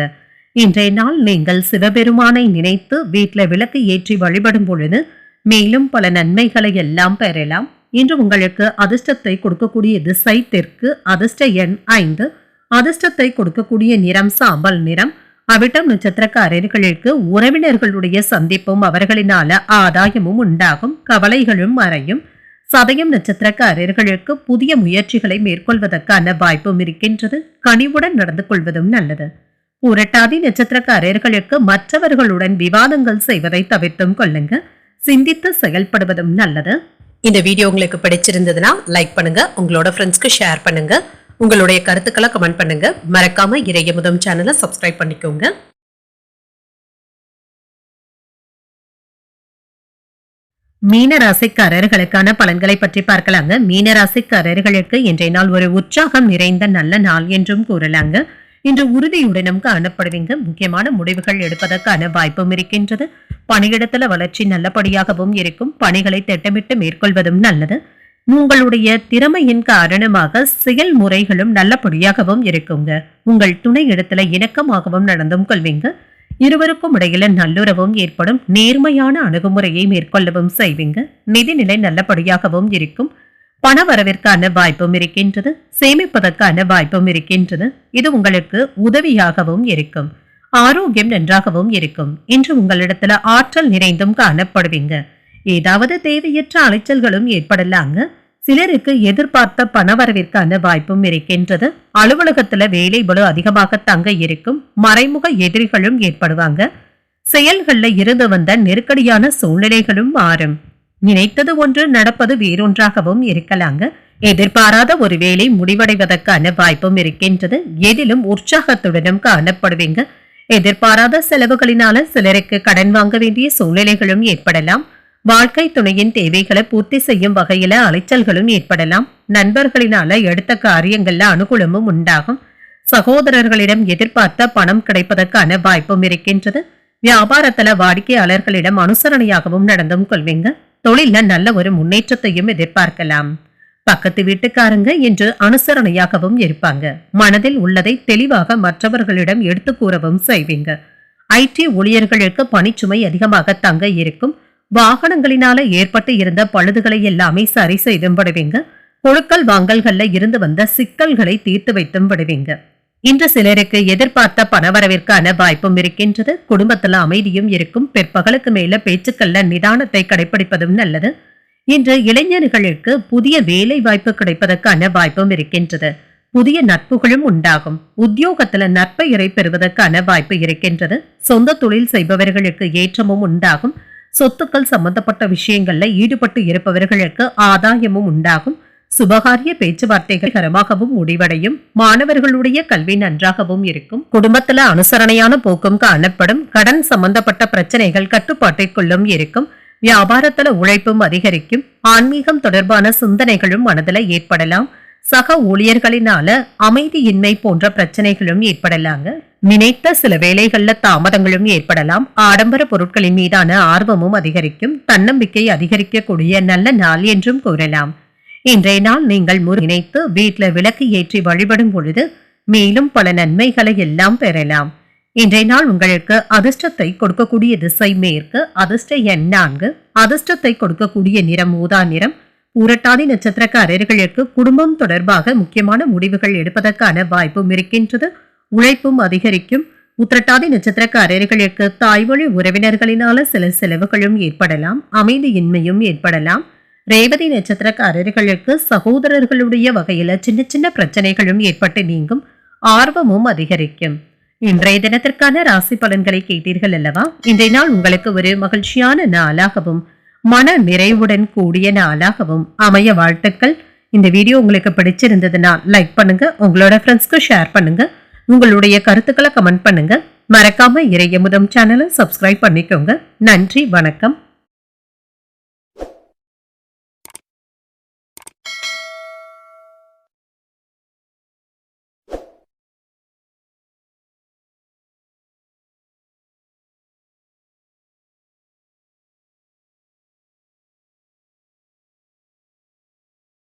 A: இன்றைய நாள் நீங்கள் சிவபெருமானை நினைத்து வீட்டுல விளக்கு ஏற்றி வழிபடும் பொழுது மேலும் பல நன்மைகளை எல்லாம் பெறலாம். இன்று உங்களுக்கு அதிர்ஷ்டத்தை கொடுக்கக்கூடிய திசை தெற்கு, அதிர்ஷ்ட எண் 5, அதிர்ஷ்டத்தை கொடுக்கக்கூடிய நிறம் சாம்பல் நிறம். அவிட்டம் நட்சத்திரக்காரர்களுக்கு உறவினர்களுடைய சந்திப்பும் அவர்களினால ஆதாயமும் உண்டாகும், கவலைகளும் மறையும். சதயம் நட்சத்திரக்காரர்களுக்கு புதிய முயற்சிகளை மேற்கொள்வதற்கான வாய்ப்பும் இருக்கின்றது. கனிவுடன் நடந்து கொள்வதும் நல்லது. புரட்டாதி நட்சத்திரக்காரர்களுக்கு மற்றவர்களுடன் விவாதங்கள் செய்வதை தவிர்த்தும் கொள்ளுங்க. சிந்தித்து செயல்படுவதும் நல்லது. இந்த வீடியோ உங்களுக்கு பிடிச்சிருந்ததுன்னா லைக் பண்ணுங்க, உங்களோட ஃப்ரெண்ட்ஸ்க்கு ஷேர் பண்ணுங்க, உங்களுடைய கருத்துக்களை கமெண்ட் பண்ணுங்க. மறக்காம இறையமுதம் சேனலை சப்ஸ்கிரைப் பண்ணிக்கோங்க. மீனராசிக்காரர்களுக்கான பலன்களை பற்றி பார்க்கலாங்க. மீனராசிக்காரர்களுக்கு இன்றைய நாள் ஒரு உற்சாகம் நிறைந்த நல்ல நாள் என்றும் கூறலாங்க. இன்று உறுதியுடனும் காணப்படுவீங்க. முக்கியமான முடிவுகள் எடுப்பதற்கான வாய்ப்பும் இருக்கின்றது. பணியிடத்துல வளர்ச்சி நல்லபடியாகவும் இருக்கும். பணிகளை திட்டமிட்டு மேற்கொள்வதும் நல்லது. உங்களுடைய திறமையின் காரணமாக செயல்முறைகளும் நல்லபடியாகவும் இருக்குங்க. உங்கள் துணை இடத்துல இணக்கமாகவும் நடந்தும் கொள்வீங்க. இருவருக்கும் இடையில நல்லுறவும் ஏற்படும். நேர்மையான அணுகுமுறையை மேற்கொள்ளவும் செய்வீங்க. நிதிநிலை நல்லபடியாகவும் இருக்கும். பண வரவிற்கான வாய்ப்பும் இருக்கின்றது. சேமிப்பதற்கான வாய்ப்பும் இருக்கின்றது. இது உங்களுக்கு உதவியாகவும் இருக்கும். ஆரோக்கியம் நன்றாகவும் இருக்கும். இன்று உங்களிடத்துல ஆற்றல் நிறைந்தும் காணப்படுவீங்க. ஏதாவது தேவையற்ற அலைச்சல்களும் ஏற்படலாங்க. சிலருக்கு எதிர்பார்த்த பணவரவிற்கான வாய்ப்பும் இருக்கின்றது. அலுவலகத்துல வேலை பளு அதிகமாக தங்க இருக்கும். மறைமுக எதிரிகளும் ஏற்படுவாங்க. செயல்கள்ல இருந்து வந்த நெருக்கடியான சூழ்நிலைகளும் மாறும். நினைத்தது ஒன்று நடப்பது வேறொன்றாகவும் இருக்கலாங்க. எதிர்பாராத ஒரு வேலை முடிவடைவதற்கான வாய்ப்பும் இருக்கின்றது. எதிலும் உற்சாகத்துடனும் காணப்படுவீங்க. எதிர்பாராத செலவுகளினால சிலருக்கு கடன் வாங்க வேண்டிய சூழ்நிலைகளும் ஏற்படலாம். வாழ்க்கை துணையின் தேவைகளை பூர்த்தி செய்யும் வகையில அலைச்சல்களும் ஏற்படலாம். நண்பர்களினால எடுத்த காரியங்கள்ல அனுகூலமும் உண்டாகும். சகோதரர்களிடம் எதிர்பார்த்த பணம் கிடைப்பதற்கான வாய்ப்பும் இருக்கின்றது. வியாபாரத்துல வாடிக்கையாளர்களிடம் அனுசரணையாகவும் நடந்தும் கொள்வீங்க. தொழில நல்ல ஒரு முன்னேற்றத்தையும் எதிர்பார்க்கலாம். பக்கத்து வீட்டுக்காரங்க என்று அனுசரணையாகவும் இருப்பாங்க. மனதில் உள்ளதை தெளிவாக மற்றவர்களிடம் எடுத்து கூறவும் செய்வீங்க. IT ஊழியர்களுக்கு பணிச்சுமை அதிகமாக தங்க இருக்கும். வாகனங்களினால ஏற்பட்டு இருந்த பழுதுகளை எல்லாமே சரி செய்தும் விடுவீங்க. பொருட்கள் வாங்கல்கள்ல இருந்து வந்த சிக்கல்களை தீர்த்து வைத்தும் விடுவீங்க. இன்று சிலருக்கு எதிர்பார்த்த பணவரவிற்கான வாய்ப்பும் இருக்கின்றது. குடும்பத்துல அமைதியும் இருக்கும். பிற்பகலுக்கு மேல பேச்சுக்கள்ல நிதானத்தை கடைபிடிப்பதும் நல்லது. இன்று இளைஞர்களுக்கு புதிய வேலை வாய்ப்பு கிடைப்பதற்கான வாய்ப்பும் இருக்கின்றது. புதிய நட்புகளும் உண்டாகும். உத்தியோகத்துல நற்பெயரை பெறுவதற்கான வாய்ப்பு இருக்கின்றது. சொந்த தொழில் செய்பவர்களுக்கு ஏற்றமும் உண்டாகும். சொத்துக்கள் சம்பந்தப்பட்ட விஷயங்கள்ல ஈடுபட்டு இருப்பவர்களுக்கு ஆதாயமும் உண்டாகும். சுபகாரிய பேச்சுவார்த்தைகள் கரமாகவும் முடிவடையும். மாணவர்களுடைய கல்வி நன்றாகவும் இருக்கும். குடும்பத்துல அனுசரணையான போக்கும் காணப்படும். கடன் சம்பந்தப்பட்ட பிரச்சனைகள் கட்டுப்பாட்டிற்குள்ளும் இருக்கும். வியாபாரத்துல உழைப்பும் அதிகரிக்கும். ஆன்மீகம் தொடர்பான சிந்தனைகளும் மனதில் ஏற்படலாம். சக ஊழியர்களினால அமைதியின்மை போன்ற பிரச்சனைகளும் ஏற்படலாங்க. நினைத்த சில வேளைகள்ல தாமதங்களும் ஏற்படலாம். ஆடம்பர பொருட்களின் மீதான ஆர்வமும் அதிகரிக்கும். தன்னம்பிக்கை அதிகரிக்கக்கூடிய நல்ல நாள் என்றும் கூறலாம். இன்றைய நாள் நீங்கள் நினைத்து வீட்டுல விளக்கு ஏற்றி வழிபடும் பொழுது மேலும் பல நன்மைகளை எல்லாம் பெறலாம். இன்றைய நாள் உங்களுக்கு அதிர்ஷ்டத்தை கொடுக்கக்கூடிய திசை மேற்கு, அதிர்ஷ்ட எண் 4, அதிர்ஷ்டத்தை கொடுக்கக்கூடிய நிறம் ஊதா நிறம். பூரட்டாதி நட்சத்திரக்காரர்களுக்கு குடும்பம் தொடர்பாக முக்கியமான முடிவுகள் எடுப்பதற்கான வாய்ப்பும் இருக்கின்றது. உழைப்பும் அதிகரிக்கும். உத்திரட்டாதி நட்சத்திரக்காரர்களுக்கு தாய்வழி உறவினர்களினால சில செலவுகளும் ஏற்படலாம். அமைதியின்மையும் ஏற்படலாம். ரேவதி நட்சத்திரக்காரர்களுக்கு சகோதரர்களுடைய வகையில சின்ன சின்ன பிரச்சனைகளும் ஏற்பட்டு நீங்கும். ஆர்வமும் அதிகரிக்கும். இன்றைய தினத்திற்கான ராசி பலன்களை கேட்டீர்கள் அல்லவா? இன்றைய நாள் உங்களுக்கு ஒரு மகிழ்ச்சியான நாளாகவும் மன நிறைவுடன் கூடிய நாளாகவும் அமைய வாழ்த்துக்கள். இந்த வீடியோ உங்களுக்கு பிடிச்சிருந்ததுன்னா லைக் பண்ணுங்க, உங்களோட ஃப்ரெண்ட்ஸ்க்கு ஷேர் பண்ணுங்க, உங்களுடைய கருத்துக்களை கமெண்ட் பண்ணுங்க. மறக்காம இறையமுதம் சேனலை சப்ஸ்கிரைப் பண்ணிக்கோங்க. நன்றி, வணக்கம்.